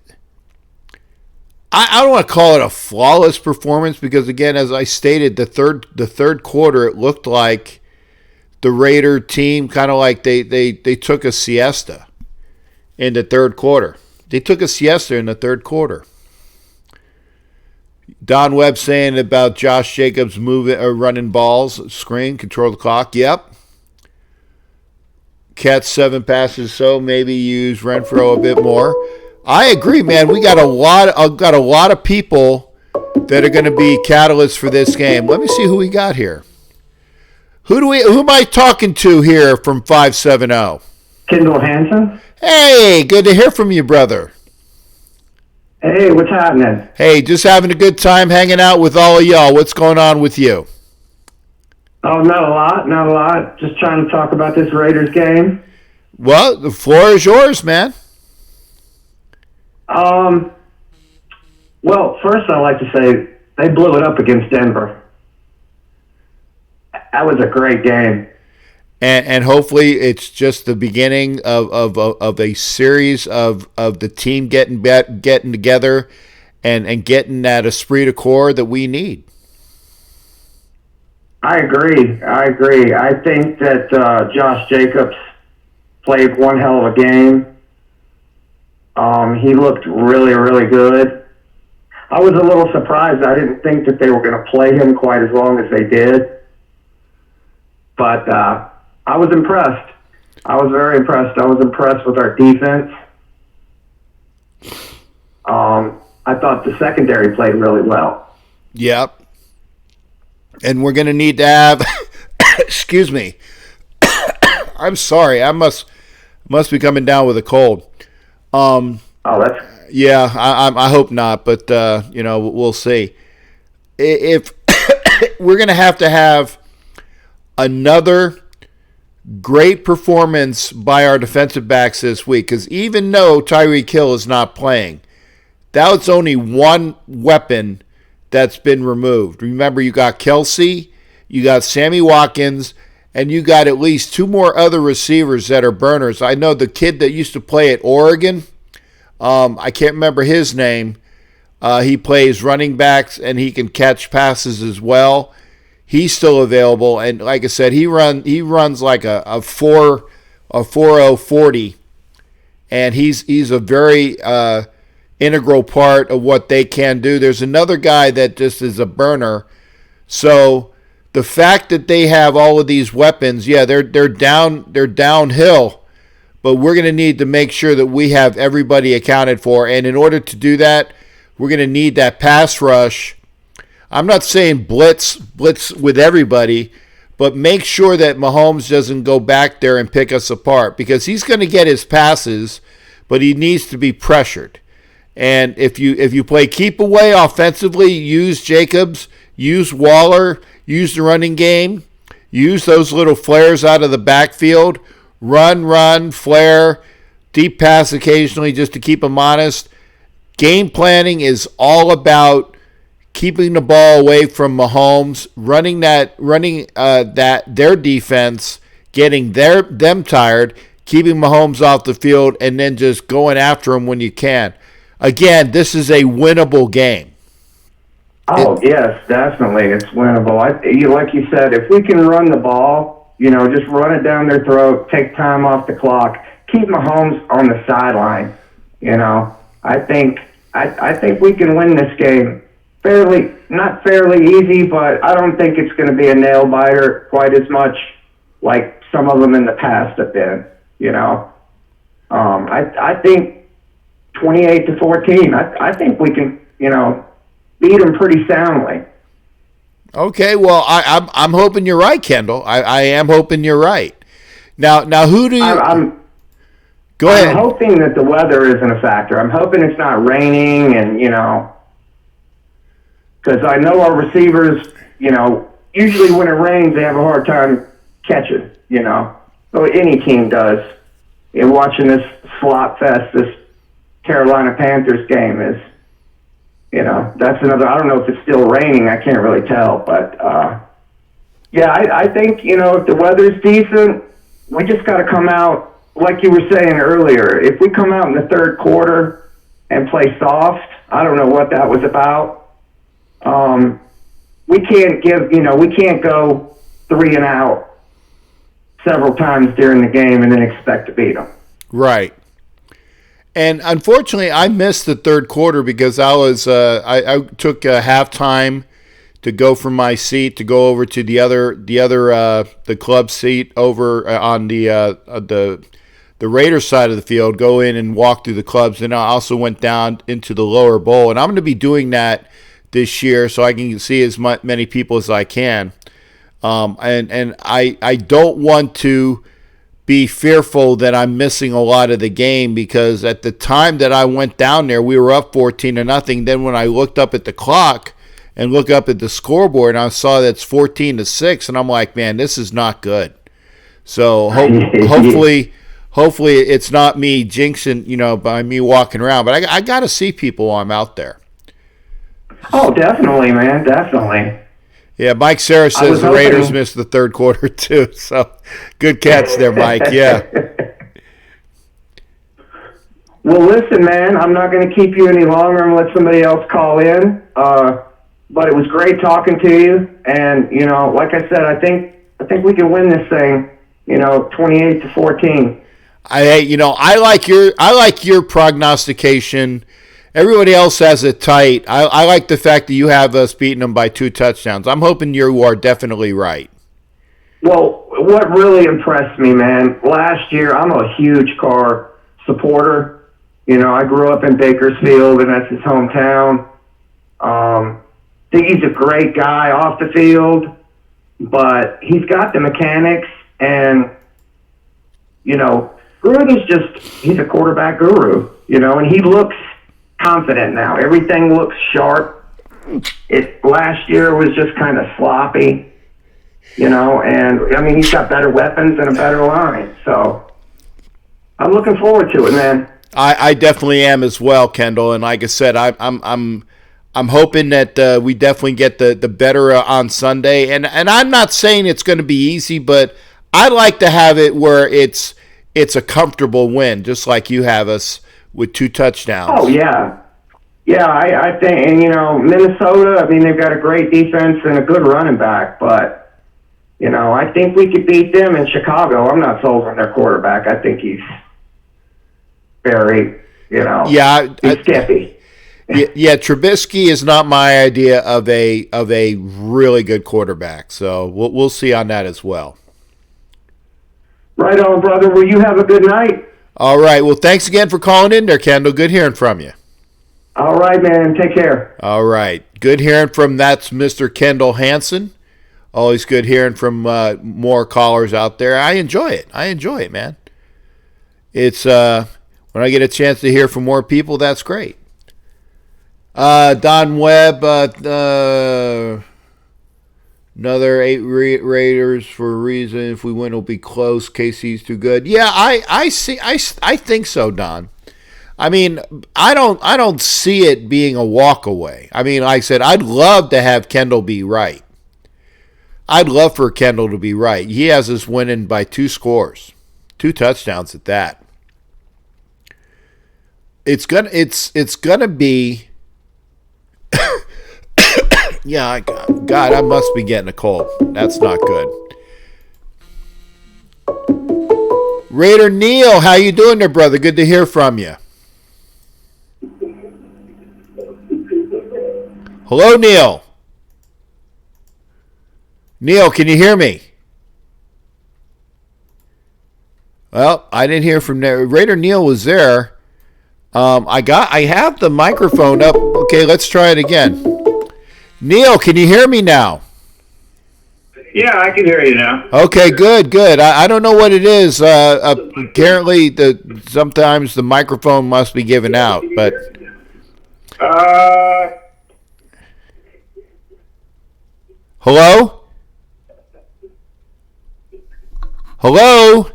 I don't want to call it a flawless performance because, again, as I stated, the third quarter, it looked like the Raider team kind of like they took a siesta in the third quarter. They took a siesta in the third quarter. Don Webb saying about Josh Jacobs moving or running balls, screen, control the clock. Yep. Catch 7 passes, so maybe use Renfro a bit more. I agree, man. We got a lot of people that are going to be catalysts for this game. Let me see who we got here. Who am I talking to here from 570? Kendall Hansen. Hey, good to hear from you, brother. Hey, what's happening? Hey, just having a good time hanging out with all of y'all. What's going on with you? Oh, not a lot. Just trying to talk about this Raiders game. Well, the floor is yours, man. Well, first I'd like to say they blew it up against Denver. That was a great game. And hopefully it's just the beginning of a series of the team getting together and getting that esprit de corps that we need. I agree. I think that Josh Jacobs played one hell of a game. He looked really, really good. I was a little surprised. I didn't think that they were going to play him quite as long as they did. But I was impressed. I was very impressed. I was impressed with our defense. I thought the secondary played really well. Yep. And we're going to need to have, excuse me, I'm sorry, I must be coming down with a cold. Yeah, I hope not, but we'll see. If we're going to have another great performance by our defensive backs this week, because even though Tyreek Hill is not playing, that's only one weapon that's been removed. Remember, you got Kelsey, you got Sammy Watkins, and you got at least 2 more other receivers that are burners. I know the kid that used to play at Oregon, I can't remember his name. He plays running backs, and he can catch passes as well. He's still available, and like I said, he runs like a 4.040, and he's a very integral part of what they can do. There's another guy that just is a burner. So the fact that they have all of these weapons, yeah, they're downhill, but we're going to need to make sure that we have everybody accounted for. And in order to do that, we're going to need that pass rush. I'm not saying blitz with everybody, but make sure that Mahomes doesn't go back there and pick us apart, because he's going to get his passes, but he needs to be pressured. And if you play keep away offensively, use Jacobs, use Waller, use the running game, use those little flares out of the backfield, run, flare, deep pass occasionally just to keep them honest. Game planning is all about keeping the ball away from Mahomes, running their defense, getting them tired, keeping Mahomes off the field, and then just going after him when you can. Again, this is a winnable game. Oh, yes, definitely. It's winnable. Like you said, if we can run the ball, just run it down their throat, take time off the clock, keep Mahomes on the sideline, I think we can win this game. Not fairly easy, but I don't think it's going to be a nail biter quite as much like some of them in the past have been. I think 28-14. I think we can, beat them pretty soundly. Okay, well, I'm hoping you're right, Kendall. I am hoping you're right. Now, who do you? Go ahead. I'm hoping that the weather isn't a factor. I'm hoping it's not raining, and because I know our receivers, usually when it rains, they have a hard time catching. So any team does. Watching this slot fest, this Carolina Panthers game is, that's another. I don't know if it's still raining. I can't really tell, but I think if the weather's decent, we just got to come out like you were saying earlier. If we come out in the third quarter and play soft, I don't know what that was about. We can't go 3 and out several times during the game and then expect to beat them. Right. And unfortunately, I missed the third quarter because I was I took halftime to go from my seat to go over to the club seat over on the Raiders side of the field, go in and walk through the clubs. And I also went down into the lower bowl, and I'm going to be doing that this year so I can see as many people as I can. And I don't want to be fearful that I'm missing a lot of the game, because at the time that I went down there, we were up 14-0. Then when I looked up at the clock and looked up at the scoreboard, I saw that's 14-6, and I'm like, man, this is not good. So hopefully it's not me jinxing, by me walking around. But I got to see people while I'm out there. Oh, definitely, man, definitely. Yeah, Mike Sarah says the Raiders missed the third quarter too. So good catch there, Mike. Yeah. Well, listen, man, I'm not going to keep you any longer and let somebody else call in. But it was great talking to you. And, like I said, I think we can win this thing, 28-14. I like your prognostication. Everybody else has it tight. I like the fact that you have us beating them by 2 touchdowns. I'm hoping you are definitely right. Well, what really impressed me, man, last year, I'm a huge Carr supporter. I grew up in Bakersfield, and that's his hometown. I think he's a great guy off the field, but he's got the mechanics, and, Gruden he's a quarterback guru, and he looks confident now. Everything looks sharp. Last year was just kind of sloppy, and he's got better weapons and a better line. So I'm looking forward to it, man. I definitely am as well, Kendall. And like I said, I'm hoping that we definitely get the better on Sunday. And I'm not saying it's going to be easy, but I like to have it where it's a comfortable win, just like you have us with 2 touchdowns. Oh, yeah. Yeah, I think, and, Minnesota, they've got a great defense and a good running back, but, I think we could beat them in Chicago. I'm not sold on their quarterback. I think he's very, he's skippy. Yeah, Trubisky is not my idea of a really good quarterback, so we'll see on that as well. Right on, brother. Well, you have a good night. All right. Well, thanks again for calling in there, Kendall. Good hearing from you. All right, man. Take care. All right. Good hearing from that's Mr. Kendall Hansen. Always good hearing from more callers out there. I enjoy it, man. It's when I get a chance to hear from more people, that's great. Don Webb, another 8 Raiders for a reason. If we win, it'll be close. KC's too good. Yeah, I think so, Don. I don't see it being a walk away. Like I said, I'd love to have Kendall be right. I'd love for Kendall to be right. He has us winning by 2 scores, 2 touchdowns at that. It's gonna be. Yeah, God, I must be getting a cold. That's not good. Raider Neil, how you doing there, brother? Good to hear from you. Hello, Neil. Neil, can you hear me? Well, I didn't hear from there. Raider Neil was there. I have the microphone up. Okay, let's try it again. Neil, can you hear me now? Yeah, I can hear you now. Okay, good. I don't know what it is. Apparently, sometimes the microphone must be giving out, but. Hello? Hello?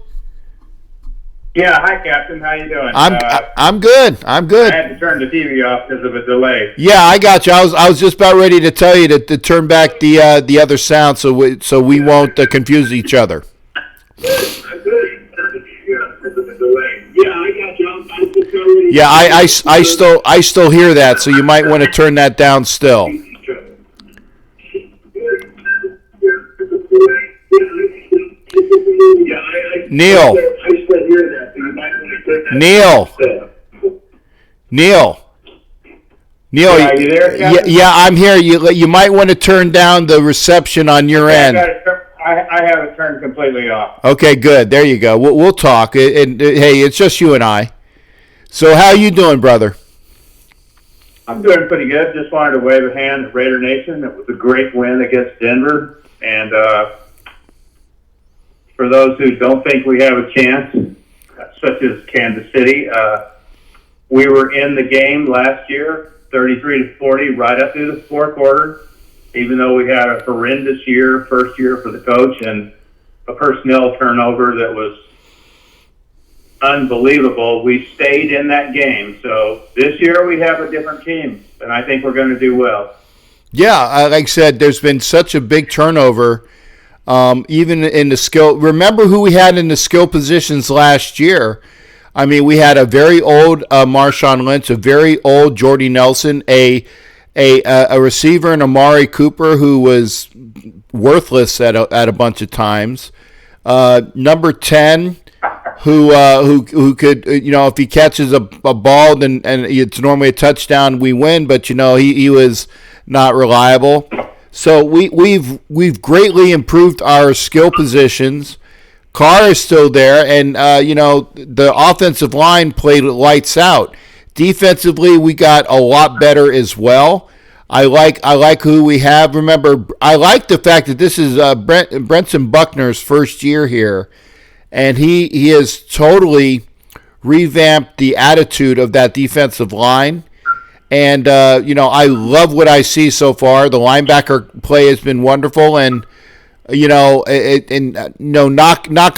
Yeah, hi, Captain. How you doing? I'm good. I had to turn the TV off because of a delay. Yeah, I got you. I was just about ready to tell you to turn back the other sound so we won't confuse each other. Yeah, I got you. Yeah, I still hear that, so you might want to turn that down still. Neil. Neil, are you there, Kevin? yeah, I'm here. You might want to turn down the reception on your end. I have it turned completely off. Okay, good. There you go. We'll talk. And hey, it's just you and I. So how you doing, brother? I'm doing pretty good. Just wanted to wave a hand at Raider Nation. It was a great win against Denver. And for those who don't think we have a chance, such as Kansas City, we were in the game last year, 33-40, right up through the fourth quarter, even though we had a horrendous first year for the coach, and a personnel turnover that was unbelievable. We stayed in that game. So this year we have a different team, and I think we're going to do well. Yeah, like I said, there's been such a big turnover, even in the skill. Remember who we had in the skill positions last year? I mean, we had a very old Marshawn Lynch, a very old Jordy Nelson, a receiver in Amari Cooper who was worthless at a bunch of times. Number 10, who could, if he catches a ball and it's normally a touchdown, we win. But he was not reliable. So we've greatly improved our skill positions. Carr is still there, and the offensive line played lights out. Defensively, we got a lot better as well. I like who we have. Remember, I like the fact that this is Brenson Buckner's first year here, and he has totally revamped the attitude of that defensive line. And I love what I see so far. The linebacker play has been wonderful, and knock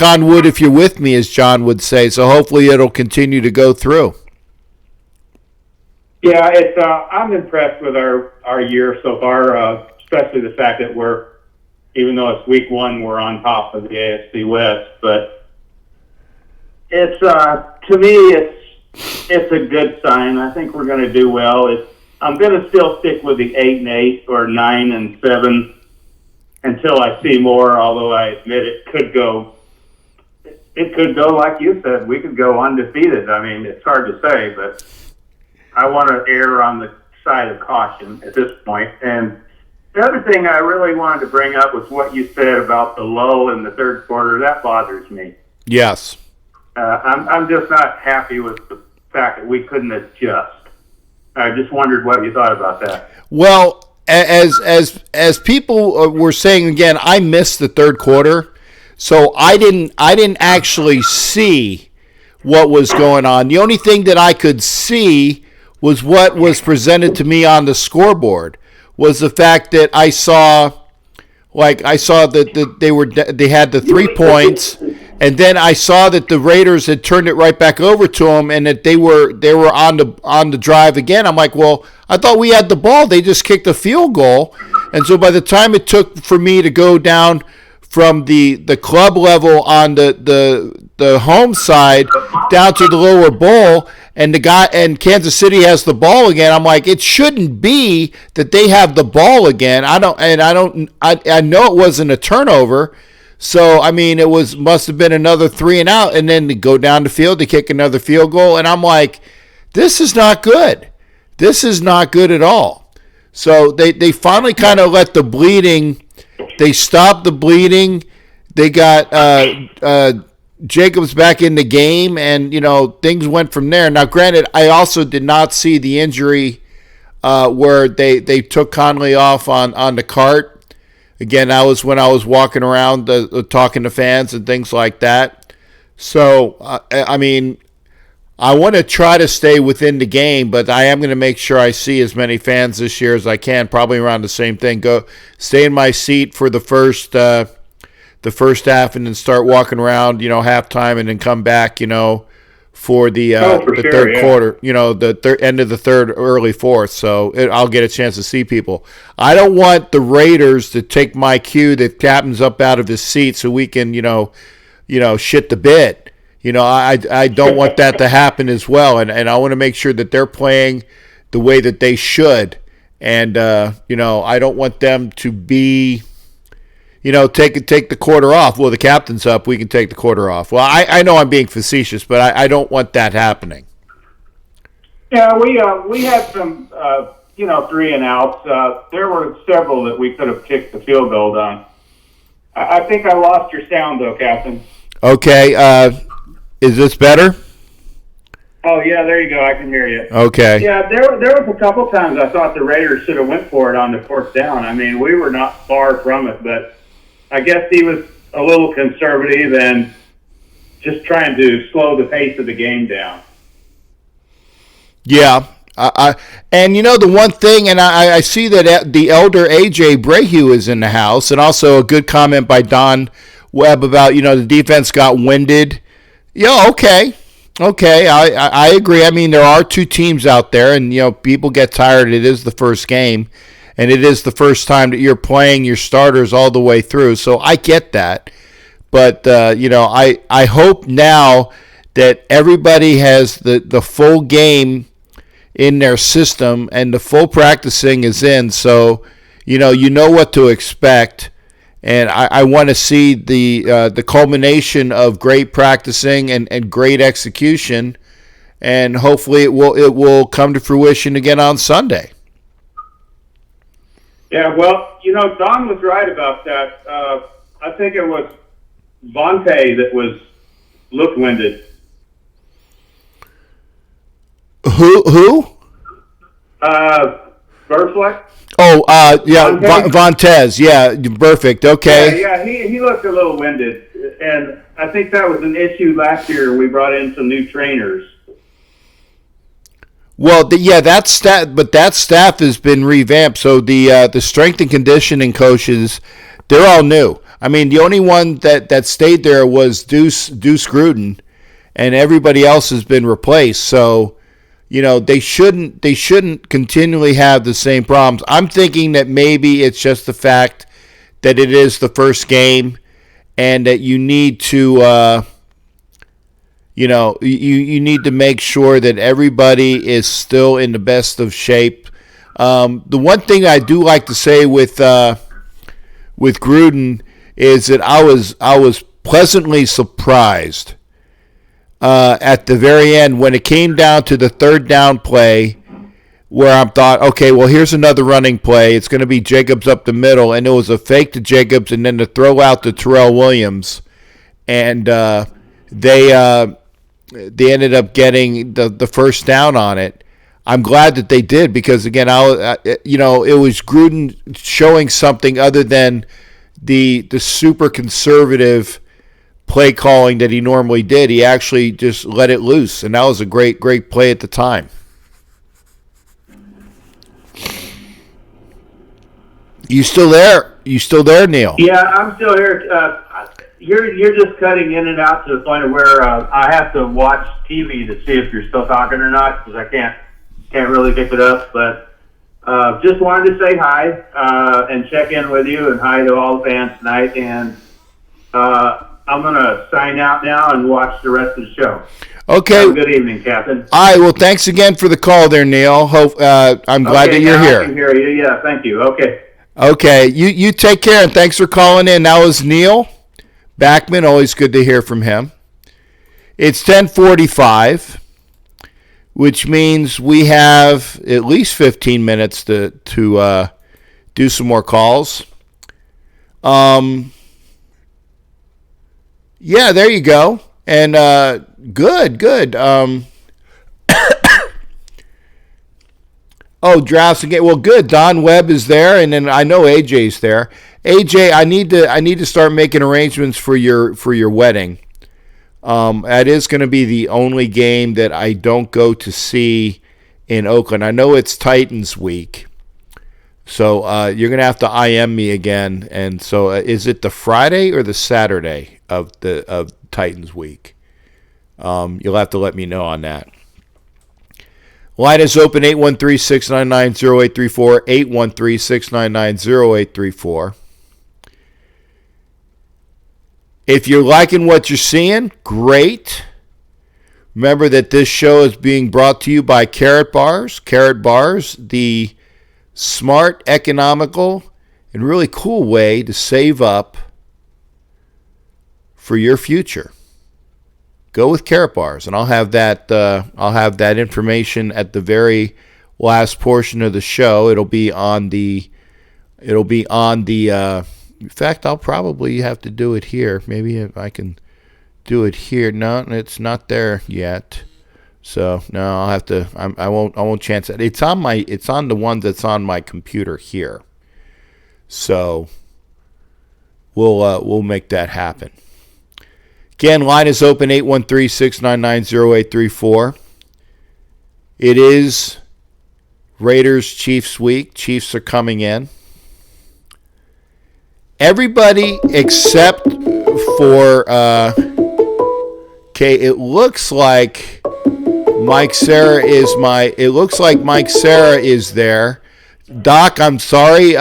on wood if you're with me, as John would say. So hopefully it'll continue to go through. Yeah, I'm impressed with our year so far, especially the fact that even though it's week one, we're on top of the AFC West. But it's to me, it's a good sign. I think we're going to do well. I'm going to still stick with the 8-8 or 9-7 until I see more. Although I admit it could go like you said. We could go undefeated. I mean, it's hard to say, but I want to err on the side of caution at this point. And the other thing I really wanted to bring up was what you said about the lull in the third quarter. That bothers me. Yes. I'm just not happy with the fact that we couldn't adjust. I just wondered what you thought about that. Well, as people were saying again, I missed the third quarter, so I didn't actually see what was going on. The only thing that I could see was what was presented to me on the scoreboard. Was the fact that I saw that they had the 3 points, and then I saw that the Raiders had turned it right back over to them, and that they were on the drive again. I'm like, well, I thought we had the ball. They just kicked a field goal, and so by the time it took for me to go down from the club level on the home side down to the lower bowl, and Kansas City has the ball again, I'm like, it shouldn't be that they have the ball again. I know it wasn't a turnover. So I mean, must have been another 3 and out, and then to go down the field to kick another field goal, and I'm like, this is not good. This is not good at all. So they finally kind of let the bleeding. They stopped the bleeding. They got Jacobs back in the game, and things went from there. Now, granted, I also did not see the injury where they took Conley off on the cart. Again, that was when I was walking around talking to fans and things like that. So, I mean, I want to try to stay within the game, but I am going to make sure I see as many fans this year as I can, probably around the same thing. Go stay in my seat for the first half, and then start walking around, halftime, and then come back, for the third quarter, the end of the third, early fourth. So I'll get a chance to see people. I don't want the Raiders to take my cue that captain's up out of his seat so we can, shit the bed. I don't want that to happen as well, and I want to make sure that they're playing the way that they should, and I don't want them to be, take the quarter off. Well, the captain's up, we can take the quarter off. Well, I know I'm being facetious, but I don't want that happening. Yeah, we had some 3 and outs. There were several that we could have kicked the field goal on. I think I lost your sound though, Captain. Okay, is this better? Oh yeah, there you go. I can hear you. Okay. Yeah, there was a couple times I thought the Raiders should have went for it on the 4th down. I mean, we were not far from it, but I guess he was a little conservative and just trying to slow the pace of the game down. Yeah. And the one thing, and I see that the elder A.J. Brehu is in the house, and also a good comment by Don Webb about, the defense got winded. Yeah, okay, I agree. I mean, there are 2 teams out there, and, people get tired. It is the first game, and it is the first time that you're playing your starters all the way through, so I get that. But, I hope now that everybody has the full game in their system and the full practicing is in, so you know what to expect, and I want to see the culmination of great practicing and great execution, and hopefully it will come to fruition again on Sunday. Yeah, well, Don was right about that. I think it was Vontae that looked winded. Who? Burfleck. Oh, yeah, Vontez. Yeah, perfect. Okay. Yeah, he looked a little winded, and I think that was an issue last year. We brought in some new trainers. Well, that staff has been revamped. So the strength and conditioning coaches, they're all new. I mean, the only one that stayed there was Deuce Gruden, and everybody else has been replaced. So, they shouldn't continually have the same problems. I'm thinking that maybe it's just the fact that it is the first game, and that you need to, you need to make sure that everybody is still in the best of shape. The one thing I do like to say with Gruden is that I was pleasantly surprised at the very end when it came down to the 3rd down play, where I thought, okay, well, here's another running play. It's going to be Jacobs up the middle, and it was a fake to Jacobs and then to throw out to Terrell Williams, and they ended up getting the first down on it. I'm glad that they did, because again, it was Gruden showing something other than the super conservative play calling that he normally did. He actually just let it loose, and that was a great play at the time. You still there? Neil? Yeah, I'm still here. You're just cutting in and out to the point of where I have to watch TV to see if you're still talking or not, because I can't really pick it up. But just wanted to say hi and check in with you, and hi to all the fans tonight. And I'm going to sign out now and watch the rest of the show. Okay. Have a good evening, Captain. All right. Well, thanks again for the call there, Neil. I'm glad that you're here. I can hear you. Yeah, thank you. Okay. Okay. You take care, and thanks for calling in. That was Neil Backman. Always good to hear from him. It's 10:45, which means we have at least 15 minutes to do some more calls. Yeah, there you go. And good. Oh, drafts again. Well, good. Don Webb is there, and then I know AJ's there. AJ, I need to start making arrangements for your wedding. That is going to be the only game that I don't go to see in Oakland. I know it's Titans week, so you're going to have to IM me again. And so, is it the Friday or the Saturday of Titans week? You'll have to let me know on that. Line is open, 813-699-0834, 813-699-0834. If you're liking what you're seeing, great. Remember that this show is being brought to you by Carrot Bars. Carrot Bars, the smart, economical, and really cool way to save up for your future. Go with Carrot Bars, and I'll have that. I'll have that information at the very last portion of the show. It'll be on the. In fact, I'll probably have to do it here. Maybe if I can do it here. No, it's not there yet. So no, I'll have to. I won't chance it. It's on the one that's on my computer here. So we'll make that happen. Again, line is open, 813-699-0834. It is Raiders-Chiefs week. Chiefs are coming in. Everybody except for, it looks like Mike Sarah is there. Doc, I'm sorry.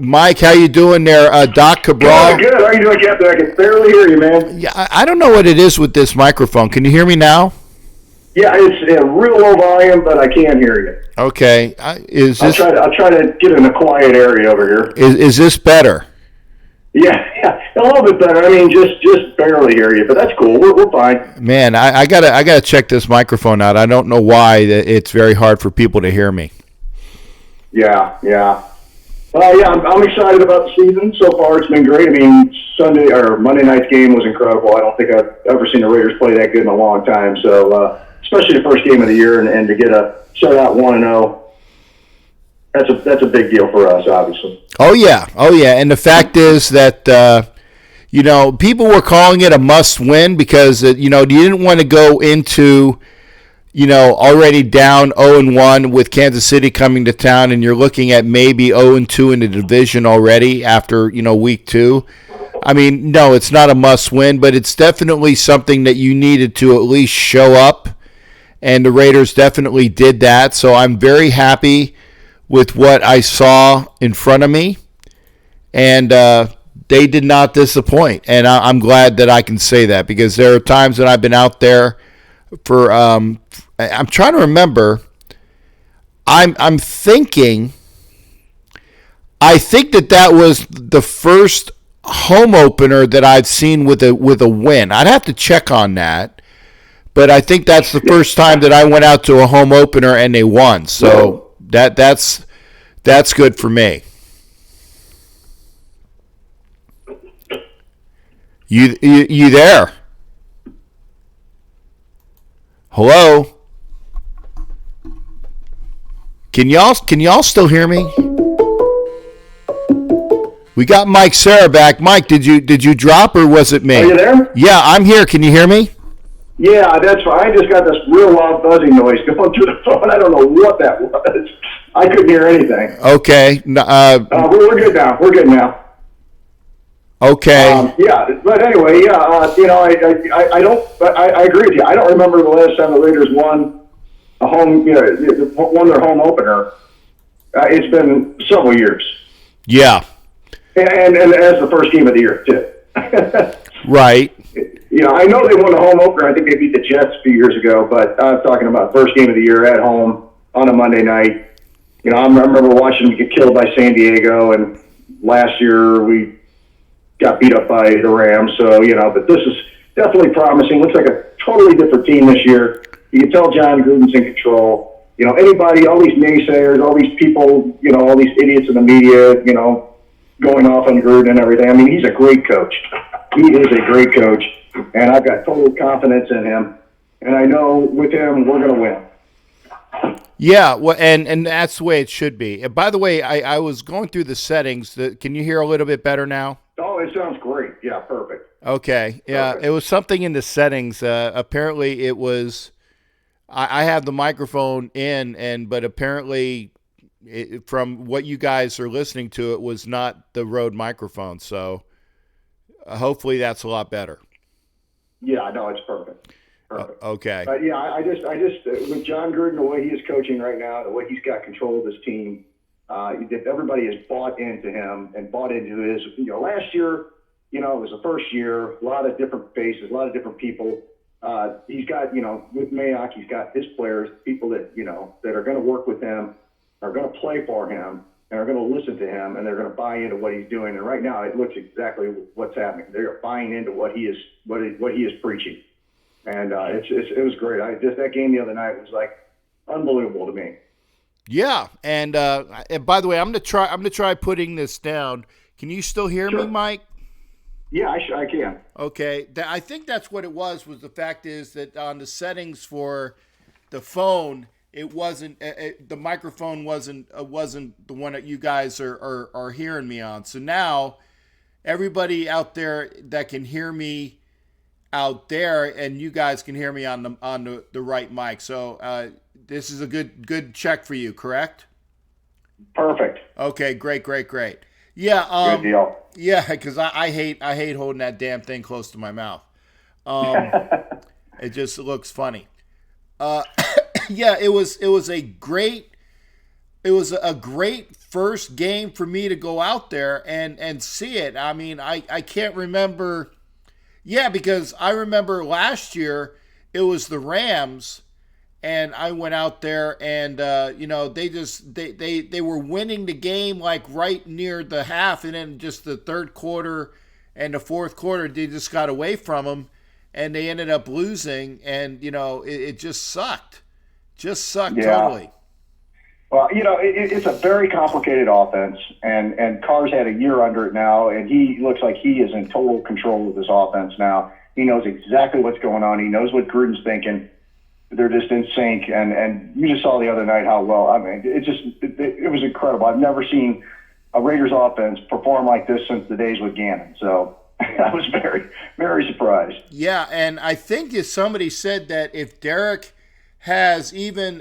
Mike, how you doing there? Doc Cabral. Good. How you doing, Captain? I can barely hear you, man. Yeah, I don't know what it is with this microphone. Can you hear me now? Yeah, it's a real low volume, but I can hear you. Okay. I'll try to get in a quiet area over here. Is this better? Yeah, a little bit better. I mean, just barely hear you, but that's cool. We're fine. Man, I gotta check this microphone out. I don't know why it's very hard for people to hear me. Yeah. I'm excited about the season so far. It's been great. I mean, Monday night's game was incredible. I don't think I've ever seen the Raiders play that good in a long time. So, especially the first game of the year, and to get a shutout 1-0, that's a big deal for us, obviously. Oh yeah. And the fact is that people were calling it a must-win because you didn't want to go into already down 0-1 with Kansas City coming to town, and you're looking at maybe 0-2 in the division already after, week 2. I mean, no, it's not a must-win, but it's definitely something that you needed to at least show up, and the Raiders definitely did that. So I'm very happy with what I saw in front of me, and they did not disappoint. And I'm glad that I can say that because there are times that I've been out there for I'm trying to remember. I think that was the first home opener that I've seen with a win. I'd have to check on that, but I think that's the first time that I went out to a home opener and they won. So that's good for me. You there? Hello? Can y'all still hear me? We got Mike Sarah back. Mike, did you drop or was it me? Are you there? Yeah, I'm here. Can you hear me? Yeah, that's fine. I just got this real loud buzzing noise going through the phone. I don't know what that was. I couldn't hear anything. Okay. We're good now. Okay. But anyway, I agree with you. I don't remember the last time the Raiders won their home opener. It's been several years. Yeah. And as the first game of the year too. Right. I know they won the home opener. I think they beat the Jets a few years ago, but I'm talking about first game of the year at home on a Monday night. I remember watching them get killed by San Diego, and last year we got beat up by the Rams. So, but this is definitely promising. Looks like a totally different team this year. You can tell John Gruden's in control. Anybody, all these naysayers, all these people, all these idiots in the media, going off on Gruden and everything. I mean, he's a great coach. He is a great coach, and I've got total confidence in him. And I know with him, we're going to win. Yeah, well, and that's the way it should be. And by the way, I was going through the settings. Can you hear a little bit better now? Oh, it sounds great. Yeah, perfect. Okay. Yeah, perfect. It was something in the settings. Apparently, it was. I have the microphone in, but apparently, from what you guys are listening to, it was not the Rode microphone. So, hopefully, that's a lot better. Yeah, no, it's perfect. Okay. But I just with John Gruden, the way he is coaching right now, the way he's got control of his team, everybody has bought into him and bought into his. Last year, it was the first year, a lot of different faces, a lot of different people. he's got, with Mayock, he's got his players, people that, that are going to work with him, are going to play for him, and are going to listen to him, and they're going to buy into what he's doing. And right now, it looks exactly what's happening. They're buying into what he is preaching, and it was great. That game the other night was like unbelievable to me. Yeah, and by the way, I'm gonna try putting this down. Can you still hear me, Mike? Yeah, I can. Okay, I think that's what it was the fact is that on the settings for the phone, it wasn't the microphone wasn't the one that you guys are hearing me on. So now everybody out there that can hear me out there, and you guys can hear me on the right mic. So this is a good check for you, correct? Perfect. Okay, great. Yeah, good deal. Yeah, because I hate holding that damn thing close to my mouth. It just looks funny. Yeah, it was a great first game for me to go out there and see it. I mean, I can't remember. Yeah, because I remember last year it was the Rams, and I went out there and they were winning the game like right near the half, and then just the third quarter and the fourth quarter they just got away from them, and they ended up losing, and it just sucked. Totally. Well, it's a very complicated offense, and Carr's had a year under it now, and he looks like he is in total control of this offense now. He knows exactly what's going on. He knows what Gruden's thinking. They're just in sync, and you just saw the other night how well. I mean, it was incredible. I've never seen a Raiders offense perform like this since the days with Gannon. So I was very, very surprised. Yeah, and I think somebody said that if Derek has even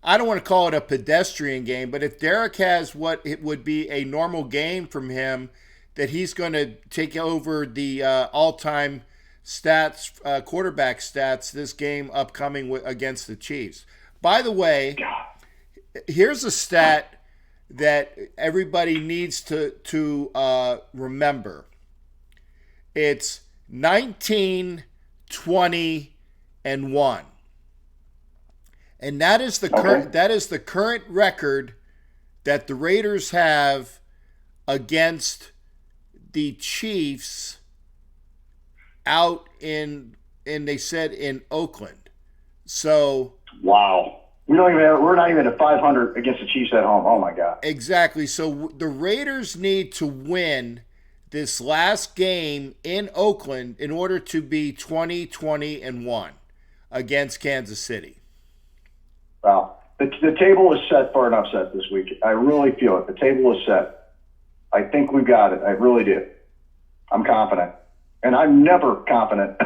I don't want to call it a pedestrian game, but if Derek has what it would be a normal game from him, that he's going to take over the all-time stats, quarterback stats this game upcoming against the Chiefs. By the way, here's a stat that everybody needs to remember. It's 19, 20, and 1. And that is the current record that the Raiders have against the Chiefs out in Oakland. So wow, we're not even at 500 against the Chiefs at home. Oh my God! Exactly. So the Raiders need to win this last game in Oakland in order to be 20-20-1 against Kansas City. Wow. The table is set for an upset this week. I really feel it. The table is set. I think we've got it. I really do. I'm confident. And I'm never confident.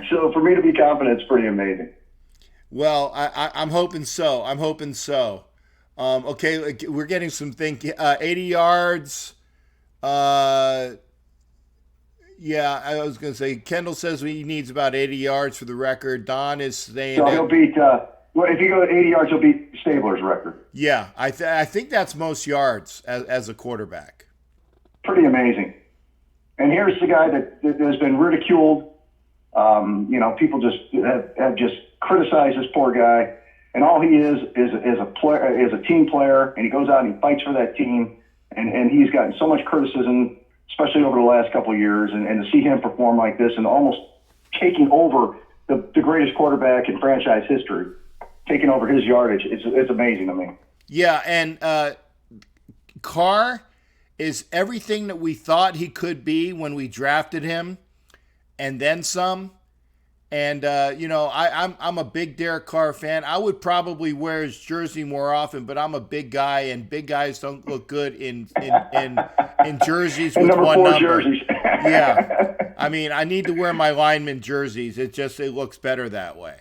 So for me to be confident, it's pretty amazing. Well, I'm hoping so. Okay, we're getting some 80 yards. Yeah, I was going to say, Kendall says he needs about 80 yards for the record. Don is saying so he'll beat... Well, if you go 80 yards, you'll beat Stabler's record. Yeah, I think that's most yards as a quarterback. Pretty amazing. And here's the guy that has been ridiculed. People just have just criticized this poor guy, and all he is a player, is a team player, and he goes out and he fights for that team, and he's gotten so much criticism, especially over the last couple of years, and to see him perform like this and almost taking over the greatest quarterback in franchise history. Taking over his yardage, it's amazing to me. Yeah, and Carr is everything that we thought he could be when we drafted him, and then some. And I'm a big Derek Carr fan. I would probably wear his jersey more often, but I'm a big guy, and big guys don't look good in jerseys with one number. Jerseys. Yeah, I mean, I need to wear my lineman jerseys. It looks better that way.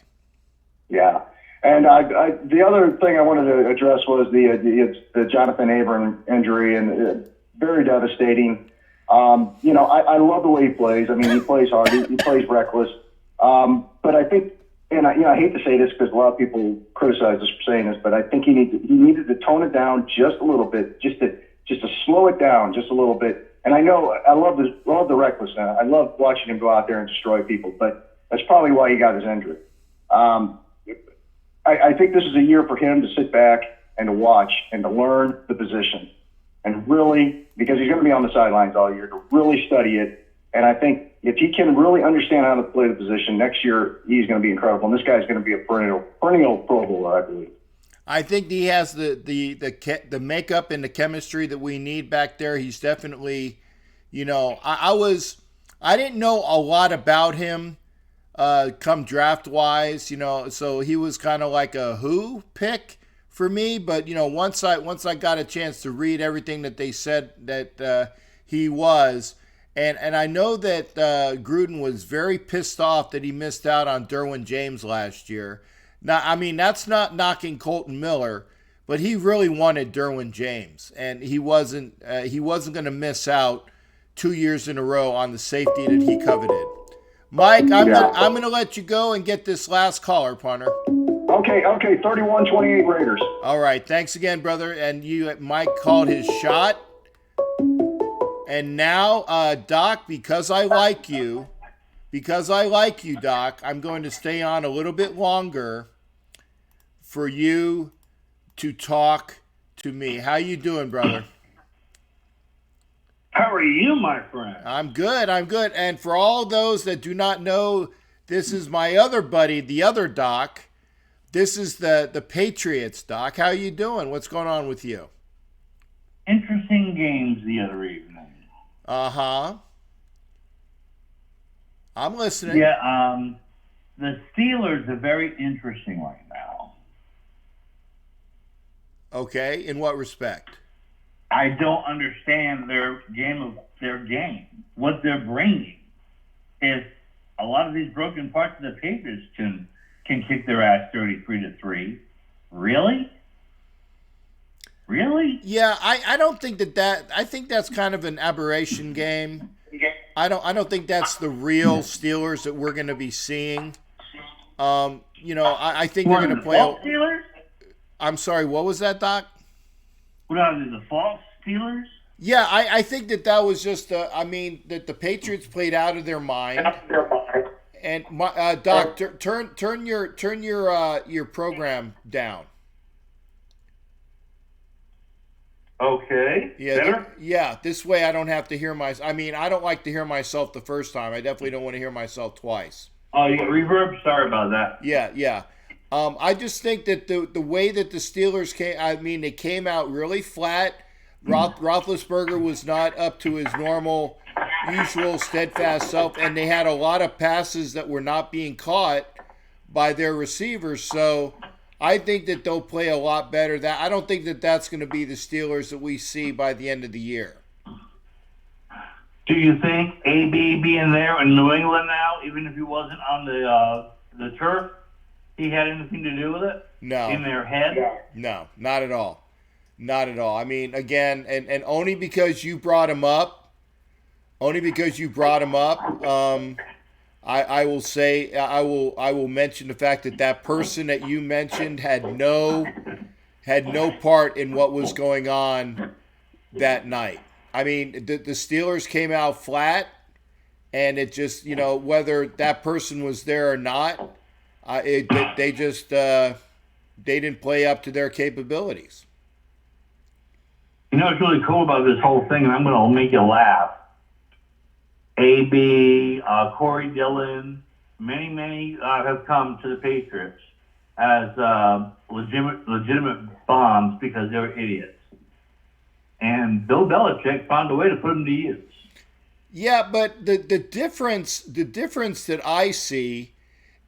Yeah. And the other thing I wanted to address was the Jonathan Abram injury, and very devastating. I love the way he plays. I mean, he plays hard. He plays reckless. But I think, and I hate to say this because a lot of people criticize us for saying this, but I think he needed to tone it down just a little bit, just to slow it down just a little bit. And I know I love the recklessness. I love watching him go out there and destroy people, but That's probably why he got his injury. I think this is a year for him to sit back and to watch and to learn the position and really, because he's going to be on the sidelines all year, to really study it. And I think if he can really understand how to play the position next year, he's going to be incredible. And this guy's going to be a perennial Pro Bowler, I believe. I think he has the makeup and the chemistry that we need back there. He's definitely, I didn't know a lot about him come draft wise, so he was kind of like a who pick for me. But once I got a chance to read everything that they said that he was, and I know that Gruden was very pissed off that he missed out on Derwin James last year. Now, I mean, that's not knocking Colton Miller, but he really wanted Derwin James, and he wasn't going to miss out 2 years in a row on the safety that he coveted. Mike, I'm gonna let you go and get this last caller, punter. Okay, 31-28 Raiders. All right, thanks again, brother. And Mike called his shot. And now, Doc, because I like you, Doc, I'm going to stay on a little bit longer for you to talk to me. How you doing, brother? How are you, my friend? I'm good. And for all those that do not know, this is my other buddy, the other Doc. This is the Patriots, Doc. How you doing? What's going on with you? Interesting games the other evening. Uh-huh. I'm listening. Yeah, the Steelers are very interesting right now. Okay, in what respect? I don't understand their game, what they're bringing. If a lot of these broken parts of the Patriots can kick their ass 33-3, really? Yeah, I don't think that I think that's kind of an aberration game. I don't think that's the real Steelers that we're going to be seeing. I think they're going to play. Steelers? I'm sorry, what was that, Doc? What are they, the false Steelers? Yeah, I think that was just that the Patriots played out of their mind. And Doc, turn your program down. Okay. Yeah. This way I don't have to hear I don't like to hear myself the first time. I definitely don't want to hear myself twice. Oh, you got reverb? Sorry about that. Yeah. I just think that the way that the Steelers came, they came out really flat. Roethlisberger was not up to his normal, usual steadfast self, and they had a lot of passes that were not being caught by their receivers. So I think that they'll play a lot better. I don't think that that's going to be the Steelers that we see by the end of the year. Do you think AB being there in New England now, even if he wasn't on the turf, he had anything to do with it? No. In their head? No, not at all. Not at all. I mean, again, and only because you brought him up, I will say, I will mention the fact that person that you mentioned had no part in what was going on that night. I mean, the Steelers came out flat, and it just, whether that person was there or not, they didn't play up to their capabilities. You know what's really cool about this whole thing, and I'm going to make you laugh. AB, Corey Dillon, many have come to the Patriots as legitimate bombs because they were idiots. And Bill Belichick found a way to put them to use. Yeah, but the difference that I see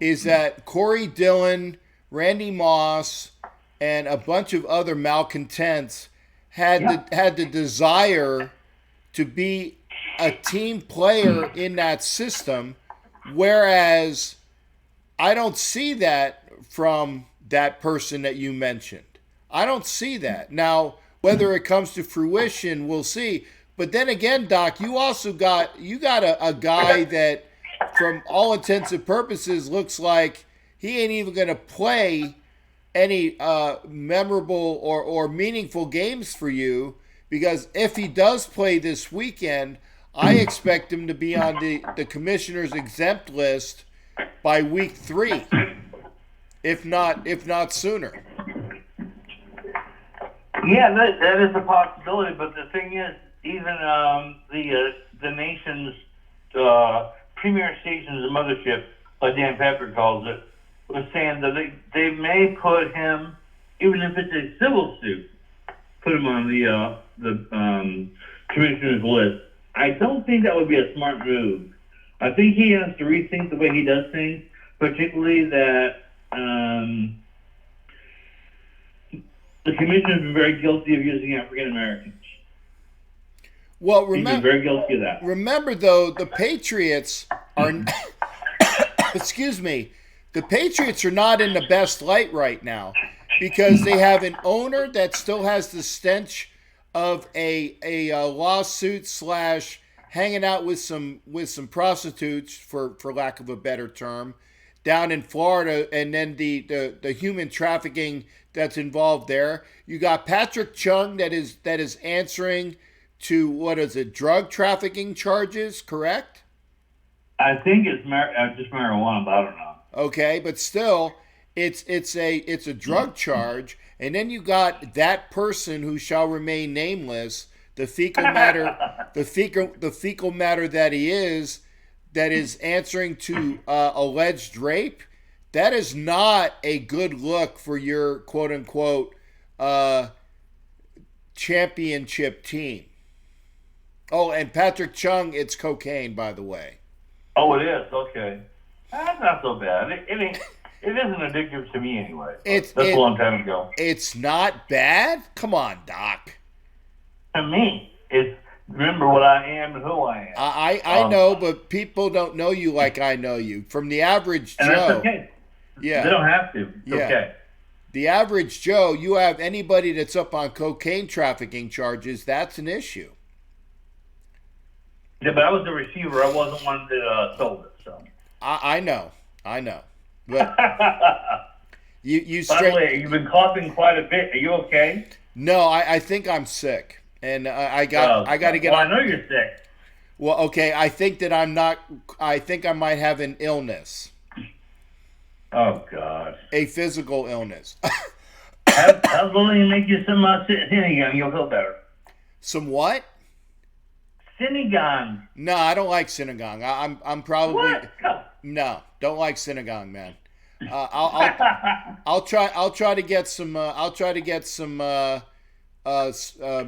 is that Corey Dillon, Randy Moss, and a bunch of other malcontents had the desire to be a team player in that system, whereas I don't see that from that person that you mentioned. I don't see that. Now, whether it comes to fruition, we'll see. But then again, Doc, you also got a guy that, from all intents and purposes, looks like he ain't even going to play any memorable or meaningful games for you, because if he does play this weekend, I expect him to be on the commissioner's exempt list by week 3, if not sooner. Yeah, that is a possibility. But the thing is, even the nation's premier station's mothership, like Dan Pepper calls it, was saying that they may put him, even if it's a civil suit, put him on the commissioner's list. I don't think that would be a smart move. I think he has to rethink the way he does things, particularly that the commissioner has been very guilty of using African Americans. Well, He's been very guilty of that. Remember, though, the Patriots are excuse me, the Patriots are not in the best light right now because they have an owner that still has the stench of a lawsuit / hanging out with some prostitutes, for lack of a better term, down in Florida, and then the human trafficking that's involved there. You got Patrick Chung that is answering to, what is it, drug trafficking charges, correct? I think it's just marijuana, but I don't know. Okay, but still, it's a drug charge, and then you got that person who shall remain nameless, the fecal matter that he is, that is answering to alleged rape. That is not a good look for your quote unquote championship team. Oh, and Patrick Chung, it's cocaine, by the way. Oh, it is? Okay. That's not so bad. It isn't addictive to me anyway. That's a long time ago. It's not bad? Come on, Doc. To me, it's remember what I am and who I am. I know, but people don't know you like I know you. From the average Joe. And that's okay. Yeah. They don't have to. It's okay. The average Joe, you have anybody that's up on cocaine trafficking charges, that's an issue. Yeah, but I was the receiver. I wasn't one that sold it. So I know. But you by the way, you've been coughing quite a bit. Are you okay? No, I think I'm sick, and I got to get. Well, I know you're sick. Well, okay. I think that I'm not. I think I might have an illness. Oh God. A physical illness. How's willing to make you some Synagon? You'll feel better. Some what? Synagon. No, I don't like Synagon. I'm probably what? No, don't like Synagon, man. I'll try to get some.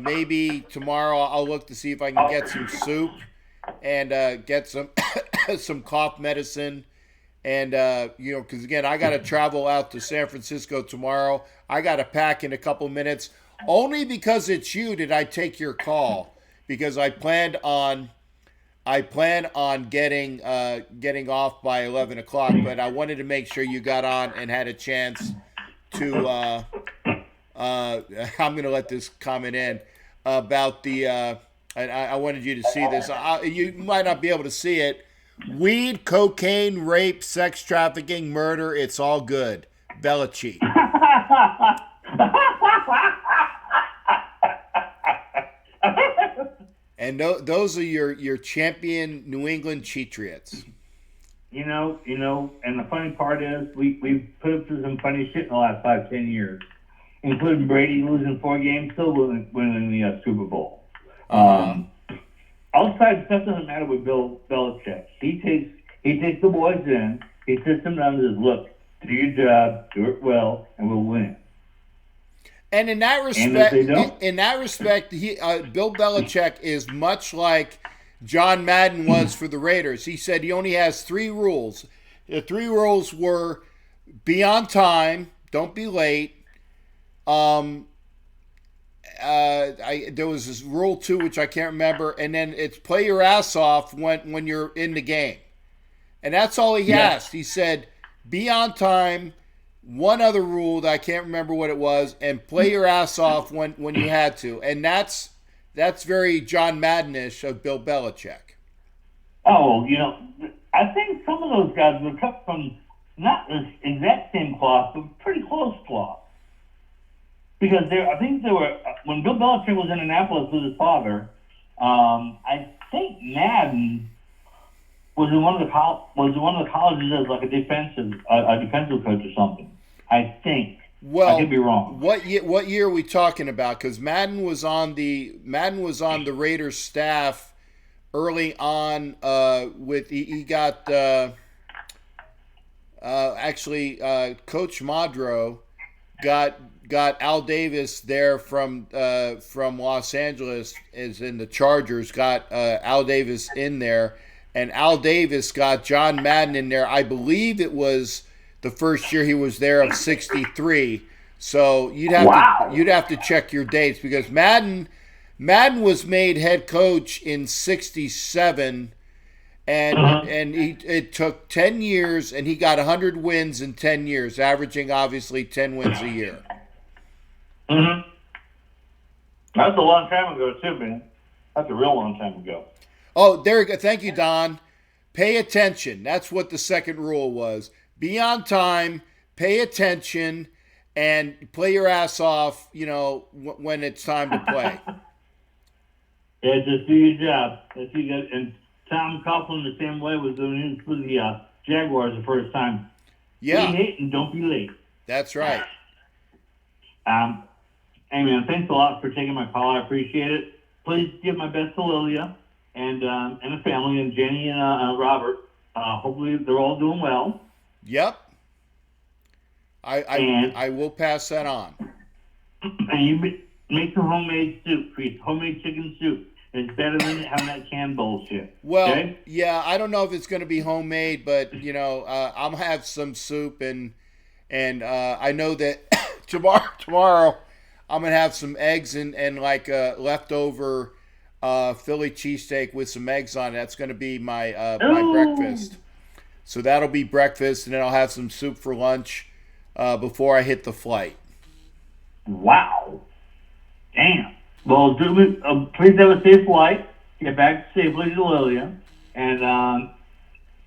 Maybe tomorrow I'll look to see if I can get some soup and get some some cough medicine. And because again, I got to travel out to San Francisco tomorrow. I got to pack in a couple minutes. Only because it's you did I take your call, because I plan on getting off by 11 o'clock, but I wanted to make sure you got on and had a chance to. I'm going to let this comment in about the. I wanted you to see this. You might not be able to see it. Weed, cocaine, rape, sex trafficking, murder. It's all good. Belichick. And those are your champion New England Cheatriots. You know, and the funny part is we've put up through some funny shit in the last 5-10 years, including Brady losing 4 games, still winning the Super Bowl. Outside stuff doesn't matter with Bill Belichick. He takes the boys in, he sits them down and says, "Look, do your job, do it well, and we'll win." And in that respect, Bill Belichick is much like John Madden was for the Raiders. He said he only has 3 rules. The 3 rules were: be on time, don't be late. There was this rule 2 which I can't remember, and then it's play your ass off when you're in the game. And that's all he asked. He said, be on time. One other rule that I can't remember what it was, and play your ass off when you had to. And that's very John Madden-ish of Bill Belichick. Oh, I think some of those guys were cut from not the exact same cloth, but pretty close cloth. Because I think they were, when Bill Belichick was in Annapolis with his father, I think Madden was in one of the colleges as like a defensive coach or something. I think. Well, I could be wrong. What year are we talking about? Because Madden was on the Raiders staff early on. He got Coach Madro got Al Davis there from Los Angeles, is in the Chargers. Got Al Davis in there, and Al Davis got John Madden in there. I believe it was the first year he was there of '63. So you'd have to check your dates, because Madden was made head coach in '67, and it took 10 years, and he got 100 wins in 10 years, averaging obviously 10 wins a year. Mm-hmm. That's a long time ago too, man. That's a real long time ago. Oh, there you go. Thank you, Don. Pay attention. That's what the second rule was. Be on time, pay attention, and play your ass off, when it's time to play. Yeah, just do your job. And Tom Coughlin the same way was doing it for the Jaguars the first time. Yeah. Be late and don't be late. That's right. Hey, man, thanks a lot for taking my call. I appreciate it. Please give my best to Lilia and the family, and Jenny and Robert. Hopefully they're all doing well. Yep. I will pass that on. And you make some homemade soup, please. Homemade chicken soup. It's better than having that canned bullshit. Well, okay? Yeah, I don't know if it's going to be homemade, but I'll have some soup, and I know that tomorrow I'm going to have some eggs and like leftover Philly cheesesteak with some eggs on it. That's going to be my breakfast. So that'll be breakfast, and then I'll have some soup for lunch before I hit the flight. Wow. Damn. Well, please have a safe flight. Get back safely to Lilia. And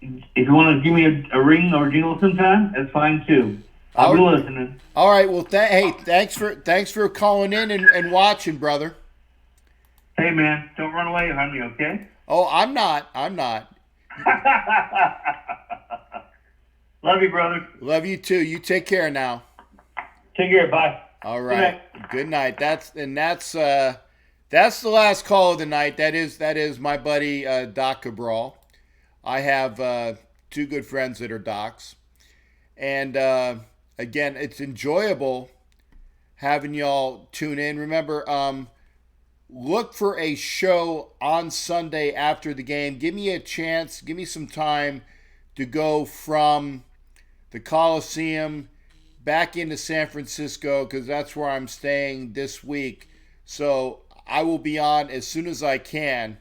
if you want to give me a ring or a jingle sometime, that's fine too. I'll be listening. All right. Well, thanks for calling in and watching, brother. Hey, man, don't run away from me, okay? Oh, I'm not. Love you, brother. Love you too. You take care now. Take care. Bye. All right. Good night. That's the last call of the night. That is my buddy Doc Cabral. I have two good friends that are docs, and again, it's enjoyable having y'all tune in. Remember, look for a show on Sunday after the game. Give me a chance. Give me some time to go from the Coliseum back into San Francisco, because that's where I'm staying this week. So I will be on as soon as I can,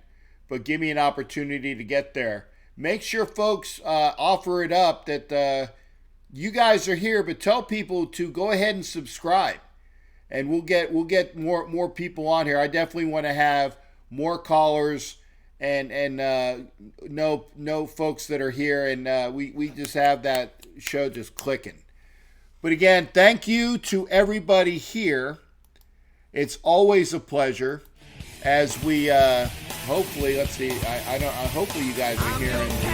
but give me an opportunity to get there. Make sure folks offer it up that you guys are here, but tell people to go ahead and subscribe, and we'll get more people on here. I definitely want to have more callers and know folks that are here, and we just have that show just clicking. But again, thank you to everybody here. It's always a pleasure. As we hopefully, let's see. Hopefully you guys are hearing the.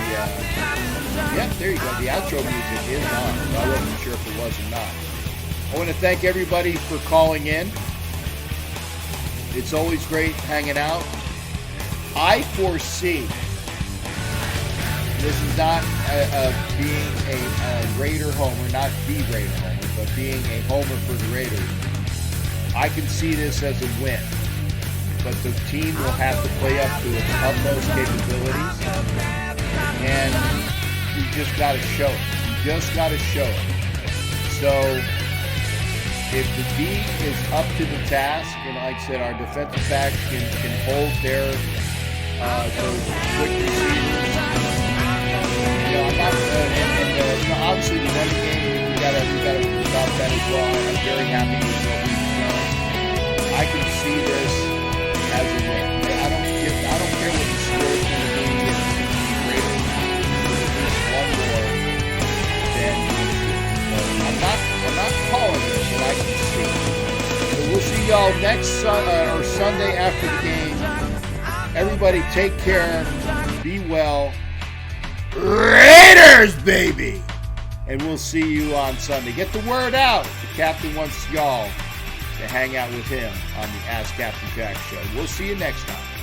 There you go. The outro music is on. I wasn't sure if it was or not. I want to thank everybody for calling in. It's always great hanging out. I foresee. This is not being a Raider homer, not the Raider homer, but being a homer for the Raiders. I can see this as a win, but the team will have to play up to its utmost capabilities, and we just got to show it. So if the D is up to the task, and like I said, our defensive backs can hold their those quick receivers. I'm not, obviously the running game, we gotta stop that as well. I'm very happy with what we've done. I can see this as a win. I don't care what the score is going to be. It's going to be greater. At least one more than I'm not calling it, but I can see it. So we'll see y'all next Sunday after the game. Everybody take care, be well, Raiders, baby! And we'll see you on Sunday. Get the word out. The captain wants y'all to hang out with him on the Ask Captain Jack show. We'll see you next time.